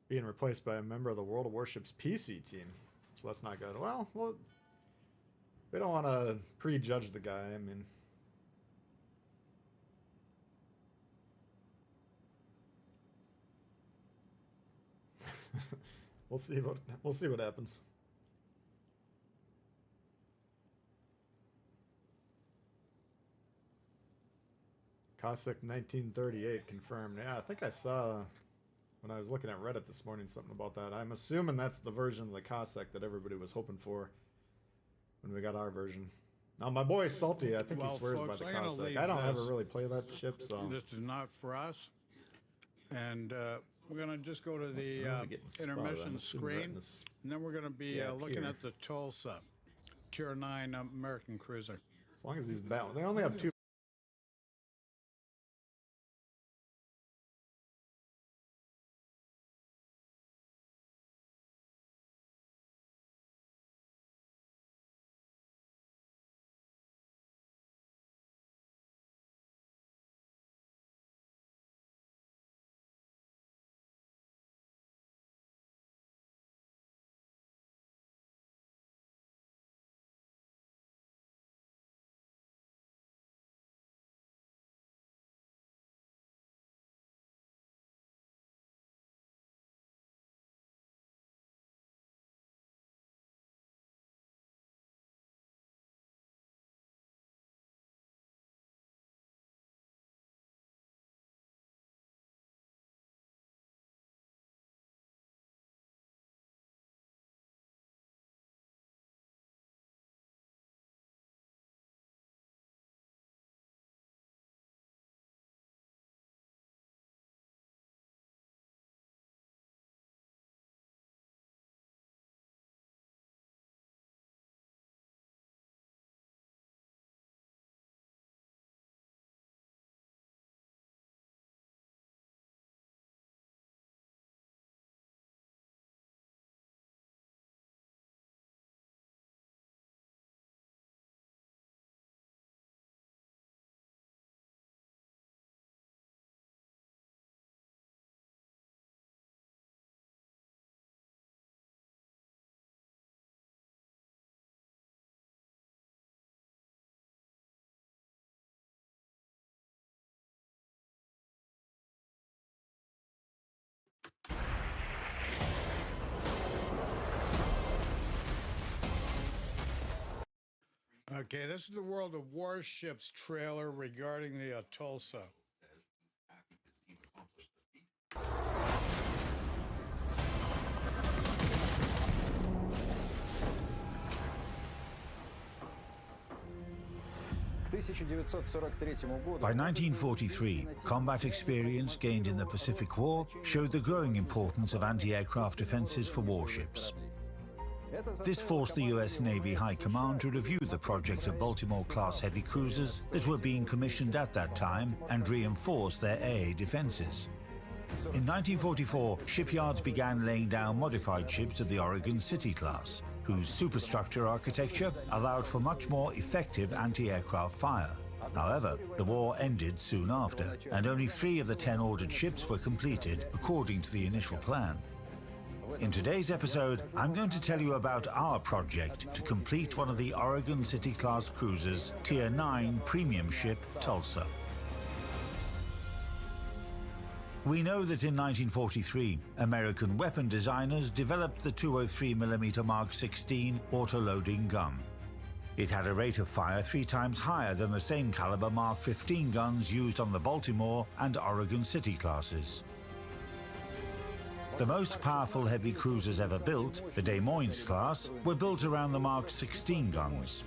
Being replaced by a member of the World of Warships PC team. So that's not good. Well, we don't want to prejudge the guy. I mean... we'll see what happens. Cossack 1938 confirmed. Yeah, I think I saw when I was looking at Reddit this morning something about that. I'm assuming that's the version of the Cossack that everybody was hoping for when we got our version. Now my boy Salty, I think he swears folks, by the I'm gonna Cossack. leave I don't ever this. really play that ship, so This is not for us. And we're going to just go to the I'm getting spotted. I'm intermission assuming we're in screen. this And then we're going to be gap looking here. at the Tulsa Tier 9 American cruiser. As long as he's bound. They only have 2 Okay, this is the World of Warships trailer regarding the Tulsa. By 1943, combat experience gained in the Pacific War showed the growing importance of anti-aircraft defenses for warships. This forced the US Navy High Command to review the project of Baltimore-class heavy cruisers that were being commissioned at that time and reinforce their AA defenses. In 1944, shipyards began laying down modified ships of the Oregon City class, whose superstructure architecture allowed for much more effective anti-aircraft fire. However, the war ended soon after, and only 3 of the 10 ordered ships were completed according to the initial plan. In today's episode, I'm going to tell you about our project to complete one of the Oregon City-class cruisers' Tier 9 premium ship, Tulsa. We know that in 1943, American weapon designers developed the 203mm Mark 16 auto-loading gun. It had a rate of fire 3 times higher than the same caliber Mark 15 guns used on the Baltimore and Oregon City classes. The most powerful heavy cruisers ever built, the Des Moines class, were built around the Mark 16 guns.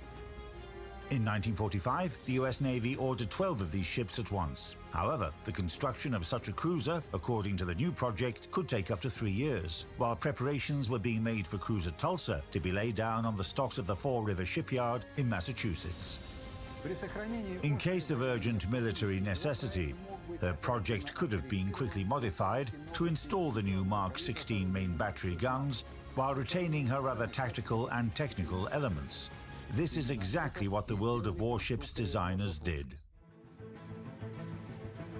In 1945, the US Navy ordered 12 of these ships at once. However, the construction of such a cruiser, according to the new project, could take up to 3 years, while preparations were being made for cruiser Tulsa to be laid down on the stocks of the Fall River shipyard in Massachusetts. In case of urgent military necessity, the project could have been quickly modified to install the new Mark 16 main battery guns while retaining her other tactical and technical elements. This is exactly what the World of Warships designers did.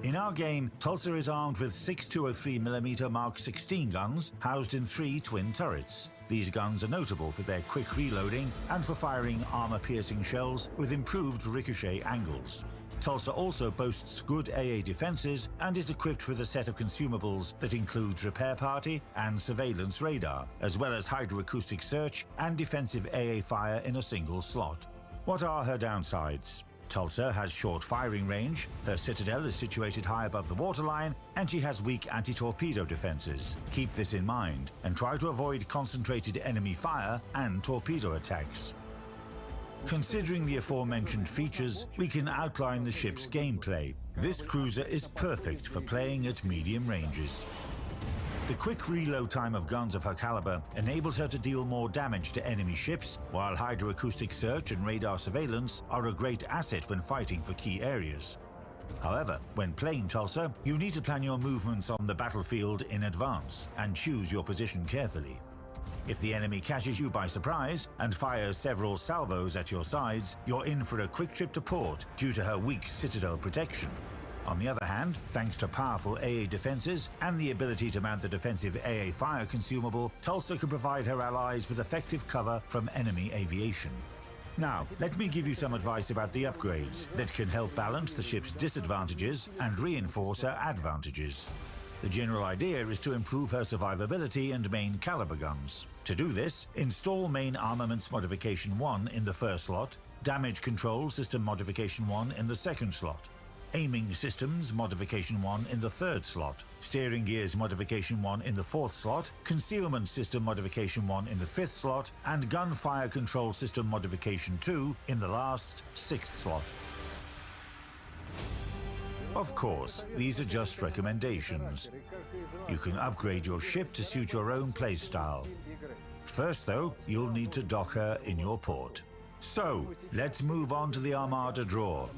In our game, Tulsa is armed with 6 203mm Mark 16 guns housed in 3 twin turrets. These guns are notable for their quick reloading and for firing armor-piercing shells with improved ricochet angles. Tulsa also boasts good AA defenses and is equipped with a set of consumables that includes repair party and surveillance radar, as well as hydroacoustic search and defensive AA fire in a single slot. What are her downsides? Tulsa has short firing range, her citadel is situated high above the waterline, and she has weak anti-torpedo defenses. Keep this in mind and try to avoid concentrated enemy fire and torpedo attacks. Considering the aforementioned features, we can outline the ship's gameplay. This cruiser is perfect for playing at medium ranges. The quick reload time of guns of her caliber enables her to deal more damage to enemy ships, while hydroacoustic search and radar surveillance are a great asset when fighting for key areas. However, when playing Tulsa, you need to plan your movements on the battlefield in advance and choose your position carefully. If the enemy catches you by surprise and fires several salvos at your sides, you're in for a quick trip to port due to her weak citadel protection. On the other hand, thanks to powerful AA defenses and the ability to mount the defensive AA fire consumable, Tulsa can provide her allies with effective cover from enemy aviation. Now, let me give you some advice about the upgrades that can help balance the ship's disadvantages and reinforce her advantages. The general idea is to improve her survivability and main caliber guns. To do this, install Main Armaments Modification 1 in the first slot, Damage Control System Modification 1 in the second slot, Aiming Systems Modification 1 in the third slot, Steering Gears Modification 1 in the fourth slot, Concealment System Modification 1 in the fifth slot, and Gunfire Control System Modification 2 in the last, sixth slot. Of course, these are just recommendations. You can upgrade your ship to suit your own playstyle. First though, you'll need to dock her in your port. So, let's move on to the Armada draw.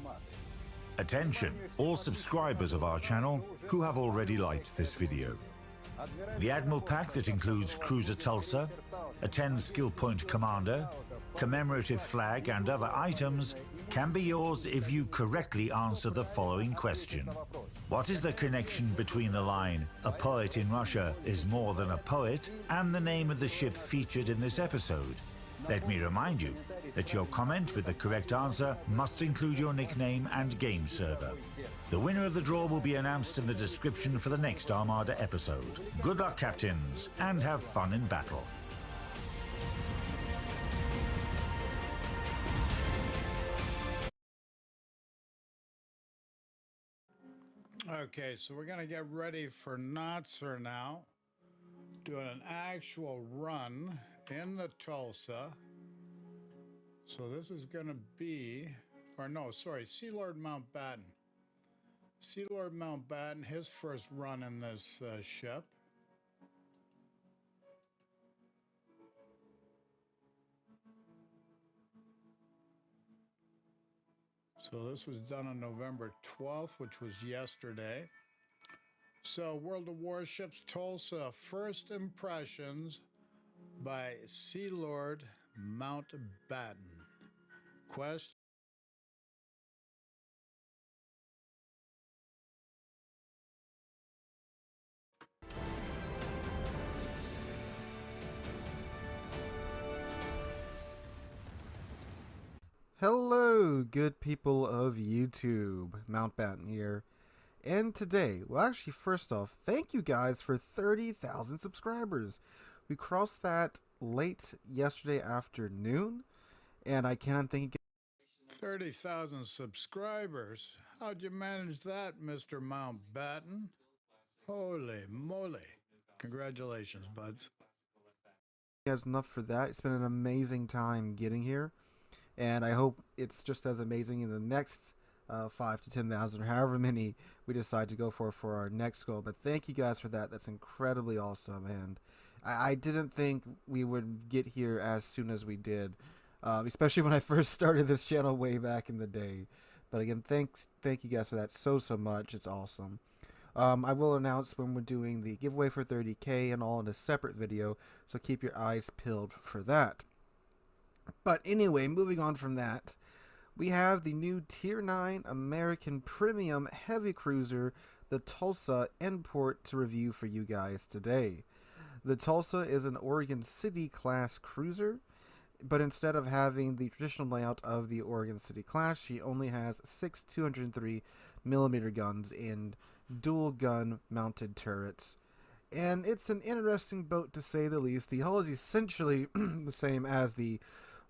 Attention, all subscribers of our channel who have already liked this video. The Admiral Pack that includes Cruiser Tulsa, a 10 skill point commander, commemorative flag and other items can be yours if you correctly answer the following question. What is the connection between the line, "A poet in Russia is more than a poet," and the name of the ship featured in this episode? Let me remind you that your comment with the correct answer must include your nickname and game server. The winner of the draw will be announced in the description for the next Armada episode. Good luck, captains, and have fun in battle. Okay, so we're going to get ready for Notzer now. Doing an actual run in the Tulsa. So this is going to be, or no, sorry, Sea Lord Mountbatten. Sea Lord Mountbatten, his first run in this ship. So this was done on November 12th, which was yesterday. So World of Warships Tulsa, first impressions by Sea Lord Mountbatten. Question? Hello, good people of YouTube. Mountbatten here. And today, well, actually, first off, thank you guys for 30,000 subscribers. We crossed that late yesterday afternoon, and I cannot thank you. 30,000 subscribers. How'd you manage that, Mr. Mountbatten? Holy moly. Congratulations, buds. Guys enough for that. It's been an amazing time getting here, and I hope it's just as amazing in the next 5 to 10,000 or however many we decide to go for our next goal. But thank you guys for that. That's incredibly awesome, and I didn't think we would get here as soon as we did, especially when I first started this channel way back in the day. But again, thank you guys for that so much. It's awesome. I will announce when we're doing the giveaway for 30K and all in a separate video, so keep your eyes peeled for that. But anyway, moving on from that, we have the new Tier 9 American Premium Heavy Cruiser, the Tulsa Import, to review for you guys today. The Tulsa is an Oregon City class cruiser, but instead of having the traditional layout of the Oregon City class, she only has 6 203mm guns in dual gun mounted turrets. And it's an interesting boat to say the least. The hull is essentially the same as the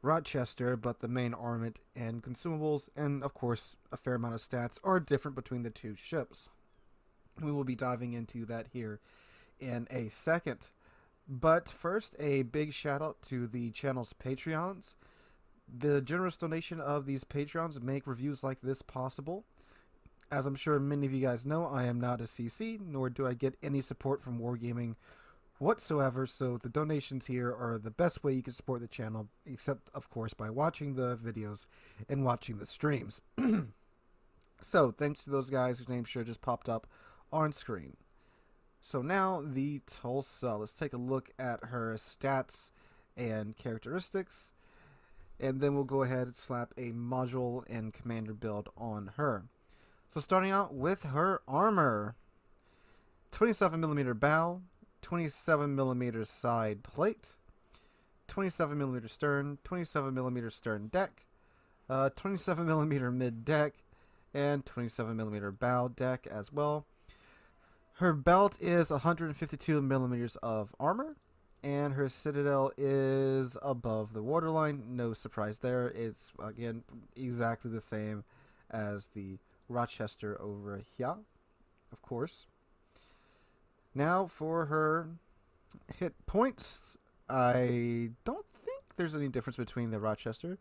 Rochester, but the main armament and consumables, and of course a fair amount of stats, are different between the two ships. We will be diving into that here in a second. But first, a big shout out to the channel's Patreons. The generous donation of these Patreons make reviews like this possible. As I'm sure many of you guys know, I am not a CC, nor do I get any support from Wargaming whatsoever, so the donations here are the best way you can support the channel, except of course by watching the videos and watching the streams. So thanks to those guys whose names sure just popped up on screen. So now the Tulsa, let's take a look at her stats and characteristics, and then we'll go ahead and slap a module and commander build on her. So starting out with her armor, 27mm bow, 27mm side plate, 27mm stern, 27mm stern deck, 27mm mid deck, and 27mm bow deck as well. Her belt is 152mm of armor, and her citadel is above the waterline. No surprise there. It's, again, exactly the same as the Rochester over here, of course. Now for her hit points, I don't think there's any difference between the Rochester.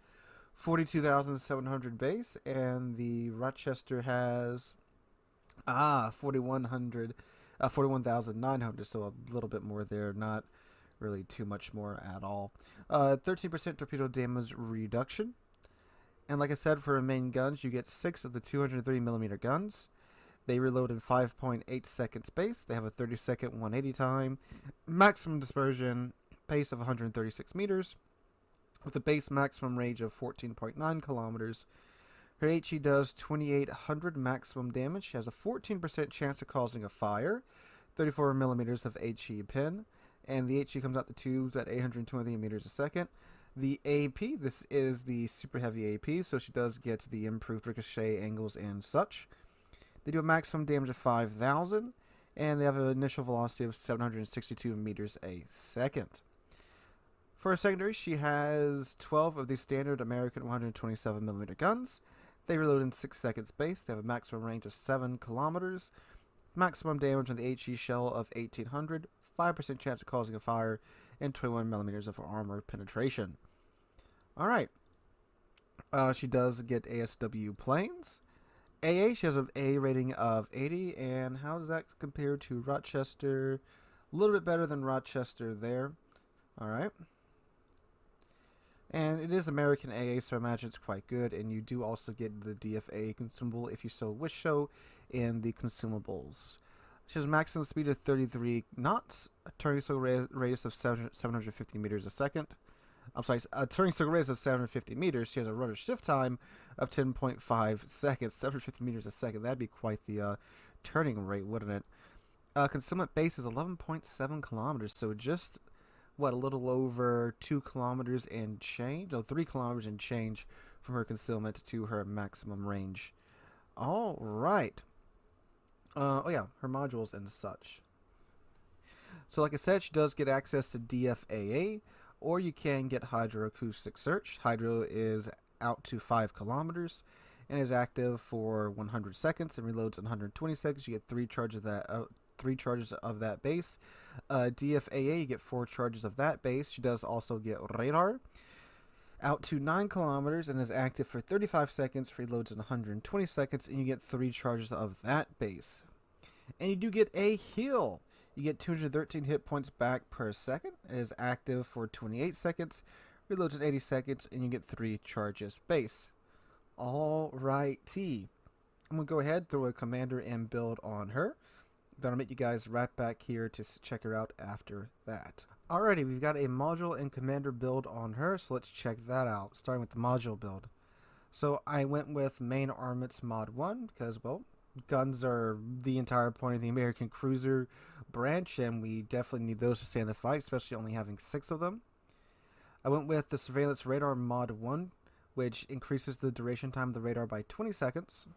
42,700 base, and the Rochester has 41,900, so a little bit more there, not really too much more at all. 13% torpedo damage reduction. And like I said, for her main guns, you get 6 of the 203mm guns. They reload in 5.8 seconds base. They have a 30-second 180 time, maximum dispersion, pace of 136 meters, with a base maximum range of 14.9 kilometers. Her HE does 2,800 maximum damage. She has a 14% chance of causing a fire, 34mm of HE pin, and the HE comes out the tubes at 823 meters a second. The AP, this is the super heavy AP, so she does get the improved ricochet angles and such. They do a maximum damage of 5,000, and they have an initial velocity of 762 meters a second. For her secondary, she has 12 of the standard American 127mm guns. They reload in 6 seconds base. They have a maximum range of 7 kilometers. Maximum damage on the HE shell of 1800. 5% chance of causing a fire. And 21 millimeters of armor penetration. Alright. She does get ASW planes. AA, she has an A rating of 80. And how does that compare to Rochester? A little bit better than Rochester there. Alright. And it is American AA, so I imagine it's quite good. And you do also get the DFA consumable if you so wish so in the consumables. She has a maximum speed of 33 knots, a turning circle radius of 750 meters a second. I'm sorry, a turning circle radius of 750 meters. She has a rudder shift time of 10.5 seconds, 750 meters a second. That'd be quite the turning rate, wouldn't it? Concealment base is 11.7 kilometers, so just, what, a little over 2 kilometers and change? No, 3 kilometers and change from her concealment to her maximum range. All right. Oh yeah, her modules and such. So like I said, she does get access to DFAA, or you can get hydroacoustic search. Hydro is out to 5 kilometers and is active for 100 seconds and reloads in 120 seconds. You get 3 charges of that base. DFAA, you get 4 charges of that base. She does also get radar out to 9 kilometers and is active for 35 seconds, reloads in 120 seconds, and you get 3 charges of that base. And you do get a heal. You get 213 hit points back per second. It is active for 28 seconds, reloads in 80 seconds, and you get 3 charges base. Alrighty. I'm going to go ahead, throw a commander and build on her. Then I'll meet you guys right back here to check her out after that. Alrighty, we've got a module and commander build on her, so let's check that out, starting with the module build. So I went with main armaments mod 1, because, well, guns are the entire point of the American cruiser branch, and we definitely need those to stay in the fight, especially only having 6 of them. I went with the surveillance radar mod 1, which increases the duration time of the radar by 20 seconds.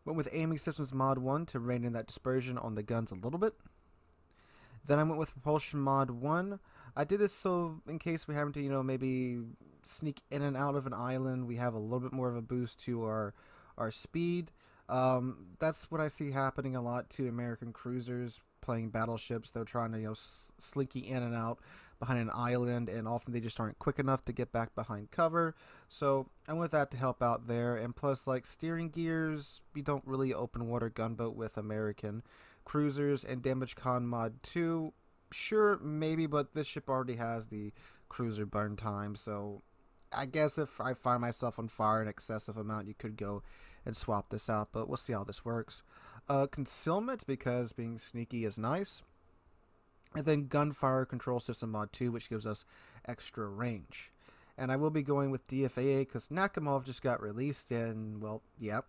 Went with aiming systems mod 1 to rein in that dispersion on the guns a little bit. Then I went with propulsion mod 1. I did this so in case we happen to, maybe sneak in and out of an island, we have a little bit more of a boost to our speed. That's what I see happening a lot to American cruisers playing battleships. They're trying to, slinky in and out behind an island, and often they just aren't quick enough to get back behind cover. So I went with that to help out there. And plus, like steering gears, we don't really open water gunboat with American cruisers. And damage con mod 2, sure, maybe, but this ship already has the cruiser burn time. So I guess if I find myself on fire an excessive amount, you could go and swap this out, but we'll see how this works. Concealment, because being sneaky is nice. And then gunfire control system mod 2, which gives us extra range. And I will be going with DFAA because Nakhimov just got released, and, well, yep.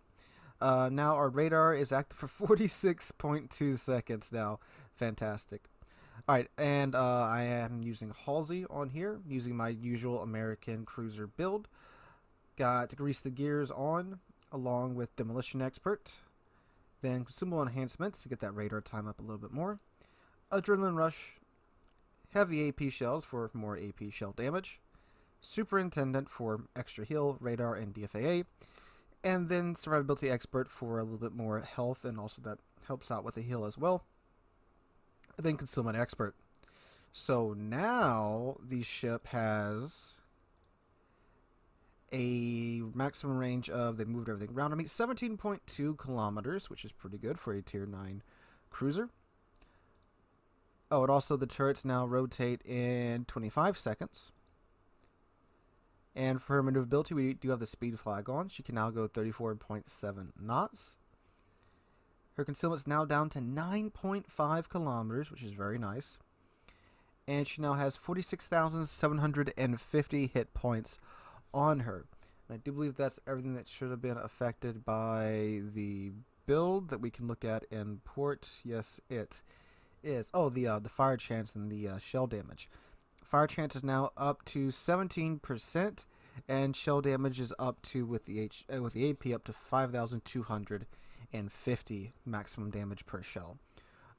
Now our radar is active for 46.2 seconds now. Fantastic. Alright, and I am using Halsey on here, using my usual American cruiser build. Got to grease the gears on, along with Demolition Expert. Then consumable enhancements to get that radar time up a little bit more. Adrenaline Rush, heavy AP shells for more AP shell damage, Superintendent for extra heal, radar, and DFAA, and then Survivability Expert for a little bit more health, and also that helps out with the heal as well. And then Concealment Expert. So now the ship has a maximum range of, they moved everything around to me, 17.2 kilometers, which is pretty good for a tier 9 cruiser. Oh, and also the turrets now rotate in 25 seconds. And for her maneuverability, we do have the speed flag on. She can now go 34.7 knots. Her concealment's now down to 9.5 kilometers, which is very nice. And she now has 46,750 hit points on her. And I do believe that's everything that should have been affected by the build that we can look at in port. Yes, it is. Oh, the fire chance and the shell damage. Fire chance is now up to 17%, and shell damage is up to with the AP up to 5,250 maximum damage per shell.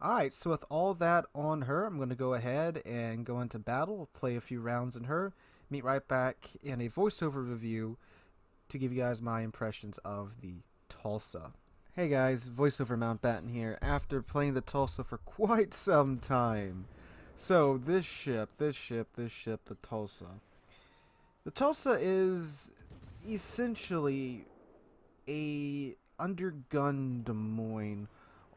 Alright, so with all that on her, I'm going to go ahead and go into battle, play a few rounds in her, meet right back in a voiceover review to give you guys my impressions of the Tulsa. Hey guys, voiceover Mountbatten here, after playing the Tulsa for quite some time. So, this ship, the Tulsa. The Tulsa is essentially a undergunned Des Moines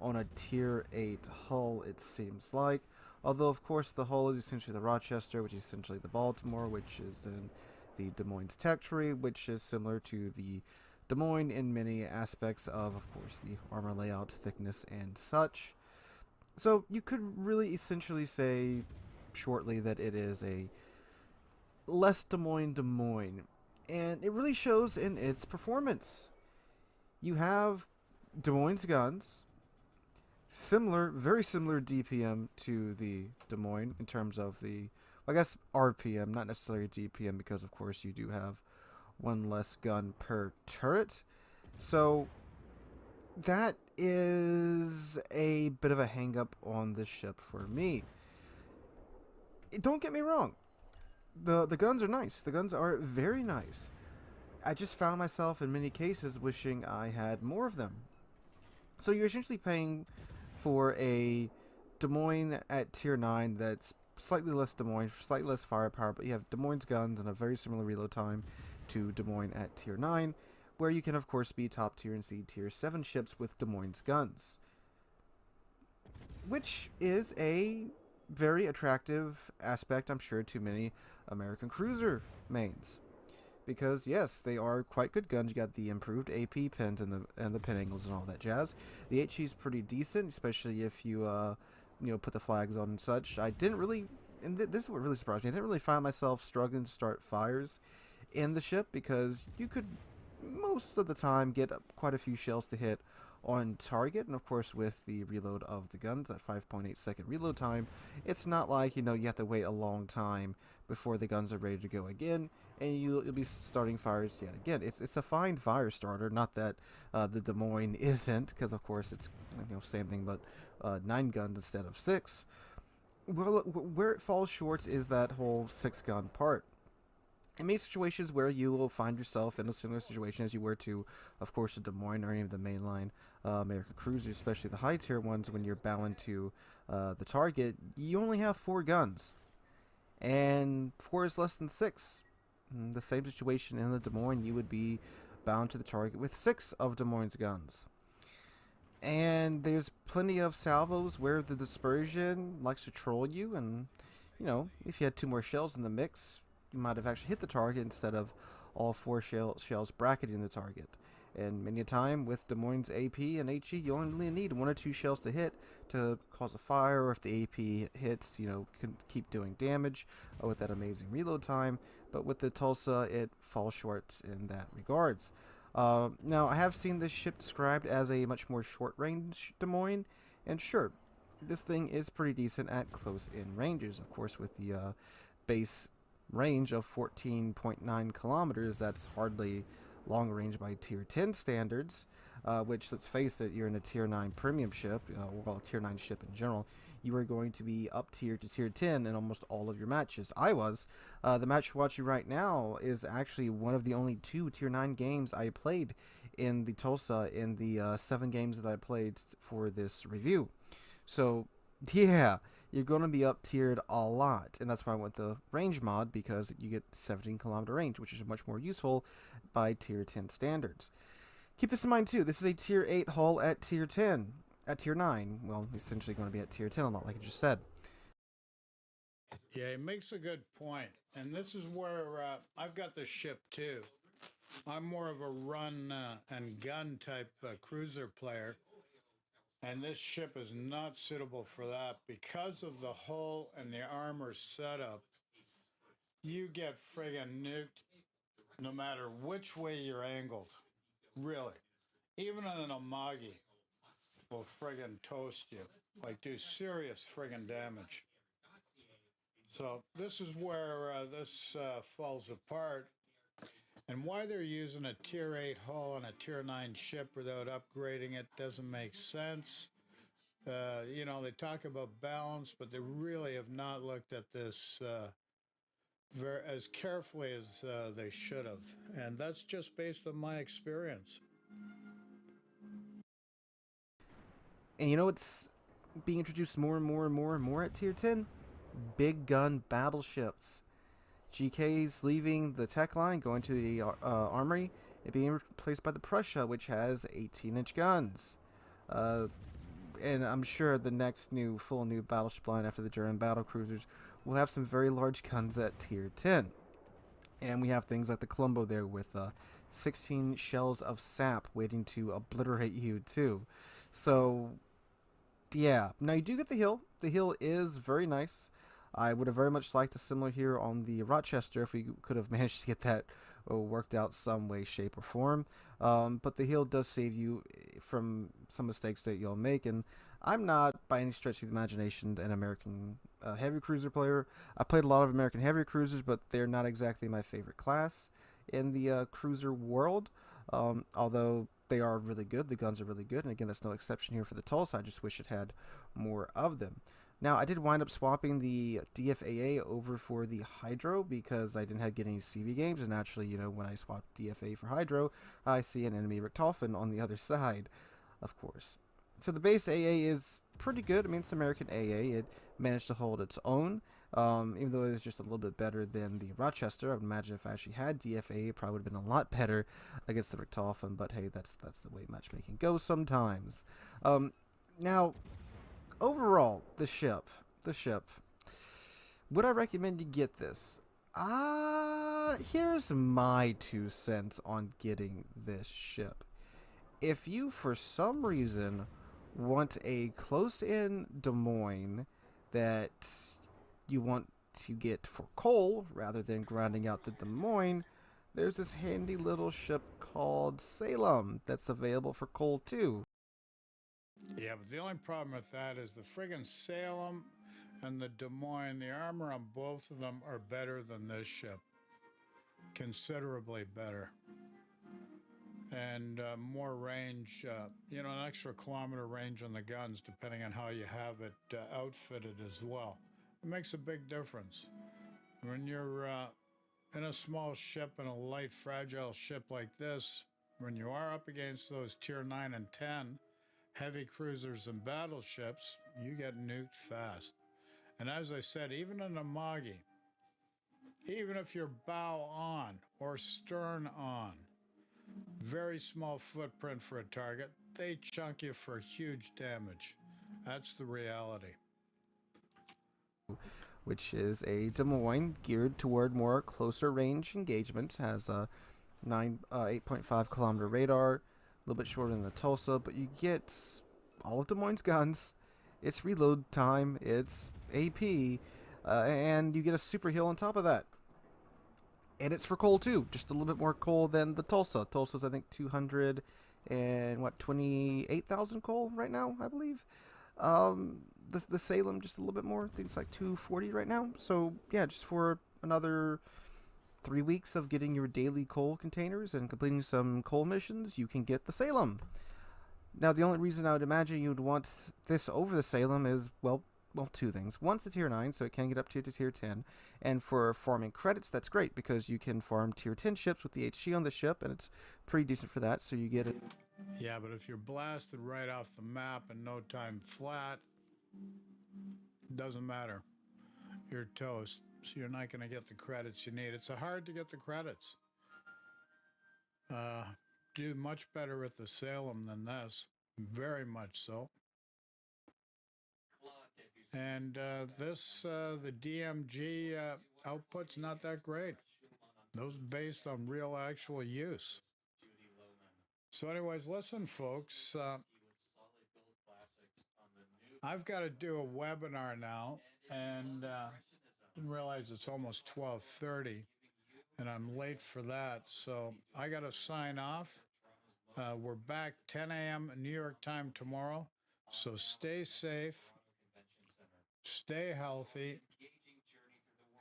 on a tier 8 hull, it seems like. Although, of course, the hull is essentially the Rochester, which is essentially the Baltimore, which is then the Des Moines tech tree, which is similar to the Des Moines in many aspects of course, the armor layout, thickness, and such. So you could really essentially say shortly that it is a less Des Moines, and it really shows in its performance. You have Des Moines guns, very similar DPM to the Des Moines in terms of the, I guess, RPM, not necessarily DPM, because of course you do have one less gun per turret. So that is a bit of a hang up on this ship for me. Don't get me wrong, the guns are nice. The guns are very nice. I just found myself in many cases wishing I had more of them. So you're essentially paying for a Des Moines at tier 9 that's slightly less Des Moines, slightly less firepower, but you have Des Moines guns and a very similar reload time to Des Moines at tier 9, where you can of course be top tier and see tier 7 ships with Des Moines guns, which is a very attractive aspect, I'm sure, to many American cruiser mains. Because yes, they are quite good guns. You got the improved AP pins and the pin angles and all that jazz. The HE is pretty decent, especially if you put the flags on and such. I didn't really, and this is what really surprised me. I didn't really find myself struggling to start fires in the ship, because you could most of the time get quite a few shells to hit on target, and of course with the reload of the guns, that 5.8 second reload time, it's not like you have to wait a long time before the guns are ready to go again, and you'll be starting fires yet again. It's a fine fire starter, not that the Des Moines isn't, because of course it's same thing, but 9 guns instead of 6. Well, where it falls short is that whole 6 gun part. In many situations where you will find yourself in a similar situation as you were to, of course, the Des Moines or any of the mainline American cruisers, especially the high tier ones, when you're bound to the target, you only have 4 guns, and 4 is less than 6. In the same situation in the Des Moines, you would be bound to the target with 6 of Des Moines guns. And there's plenty of salvos where the dispersion likes to troll you, and if you had 2 more shells in the mix, you might have actually hit the target instead of all 4 shells bracketing the target. And many a time with Des Moines AP and HE, you only really need 1 or 2 shells to hit to cause a fire, or if the AP hits, can keep doing damage with that amazing reload time. But with the Tulsa, it falls short in that regards. Now, I have seen this ship described as a much more short-range Des Moines, and sure, this thing is pretty decent at close-in ranges. Of course, with the base range of 14.9 kilometers, that's hardly long range by tier 10 standards, which, let's face it, you're in a tier 9 premium ship, well, a tier 9 ship in general, you are going to be up tier to tier 10 in almost all of your matches. I was. The match you're watching right now is actually one of the only 2 tier 9 games I played in the Tulsa in the 7 games that I played for this review. So, yeah, you're going to be up tiered a lot, and that's why I went the range mod, because you get 17 kilometer range, which is much more useful by tier 10 standards. Keep this in mind too, this is a tier 8 hull at tier 10. At tier 9, well, essentially going to be at tier 10 a lot, like I just said. Yeah, he makes a good point, and this is where I've got the ship too. I'm more of a run and gun type cruiser player, and this ship is not suitable for that because of the hull and the armor setup. You get friggin' nuked no matter which way you're angled, really. Even on an Amagi will friggin' toast you, like do serious friggin' damage. So this is where this falls apart, and why they're using a tier 8 hull on a tier 9 ship without upgrading it doesn't make sense. They talk about balance, but they really have not looked at this as carefully as they should have. And that's just based on my experience. And you know what's being introduced more and more and more and more at Tier 10? Big gun battleships. GK's leaving the tech line, going to the armory, and being replaced by the Prussia, which has 18-inch guns. And I'm sure the next full new battleship line after the German battle cruisers will have some very large guns at Tier 10. And we have things like the Colombo there with 16 shells of sap waiting to obliterate you too. So, yeah. Now you do get the hill. The hill is very nice. I would have very much liked a similar here on the Rochester if we could have managed to get that worked out some way, shape, or form. But the hill does save you from some mistakes that you'll make, and I'm not, by any stretch of the imagination, an American heavy cruiser player. I played a lot of American heavy cruisers, but they're not exactly my favorite class in the cruiser world, although they are really good. The guns are really good, and again, that's no exception here for the Tulsa. I just wish it had more of them. Now, I did wind up swapping the DFAA over for the Hydro because I didn't get any CV games, and naturally, when I swapped DFA for Hydro, I see an enemy Richtofen on the other side, of course. So the base AA is pretty good. I mean, it's American AA. It managed to hold its own, even though it is just a little bit better than the Rochester. I would imagine if I actually had DFA, it probably would have been a lot better against the Richtofen, but hey, that's the way matchmaking goes sometimes. Now, overall, the ship. Would I recommend you get this? Here's my 2 cents on getting this ship. If you, for some reason, want a close-in Des Moines that you want to get for coal rather than grinding out the Des Moines, there's this handy little ship called Salem that's available for coal too. Yeah, but the only problem with that is the friggin' Salem and the Des Moines, the armor on both of them are better than this ship. Considerably better. And more range, an extra kilometer range on the guns, depending on how you have it outfitted as well. It makes a big difference. When you're in a small ship, in a light, fragile ship like this, when you are up against those Tier 9 and 10 heavy cruisers and battleships, you get nuked fast. And as I said, even in a Magi, even if you're bow on or stern on, very small footprint for a target, they chunk you for huge damage. That's the reality. Which is a Des Moines geared toward more closer range engagement. Has a 8.5 kilometer radar, a little bit shorter than the Tulsa, but you get all of Des Moines' guns. It's reload time, it's AP, and you get a super heal on top of that. And it's for coal too, just a little bit more coal than the Tulsa. Tulsa's, I think, 28,000 coal right now, I believe. The Salem just a little bit more. I think it's like 240 right now. So yeah, just for another 3 weeks of getting your daily coal containers and completing some coal missions, you can get the Salem. Now, the only reason I would imagine you would want this over the Salem is, well, 2 things. One, it's a Tier 9, so it can get up to Tier 10. And for farming credits, that's great, because you can farm Tier 10 ships with the HG on the ship, and it's pretty decent for that, so you get it. Yeah, but if you're blasted right off the map in no time flat, doesn't matter. You're toast, so you're not going to get the credits you need. It's hard to get the credits. Do much better with the Salem than this. Very much so. And the DMG output's not that great. Those based on real actual use. So anyways, listen, folks. I've got to do a webinar now, and didn't realize it's almost 12:30, and I'm late for that. So I got to sign off. We're back 10 a.m. New York time tomorrow. So stay safe. Stay healthy,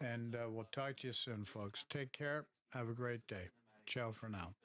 and we'll talk to you soon, folks. Take care. Have a great day. Ciao for now.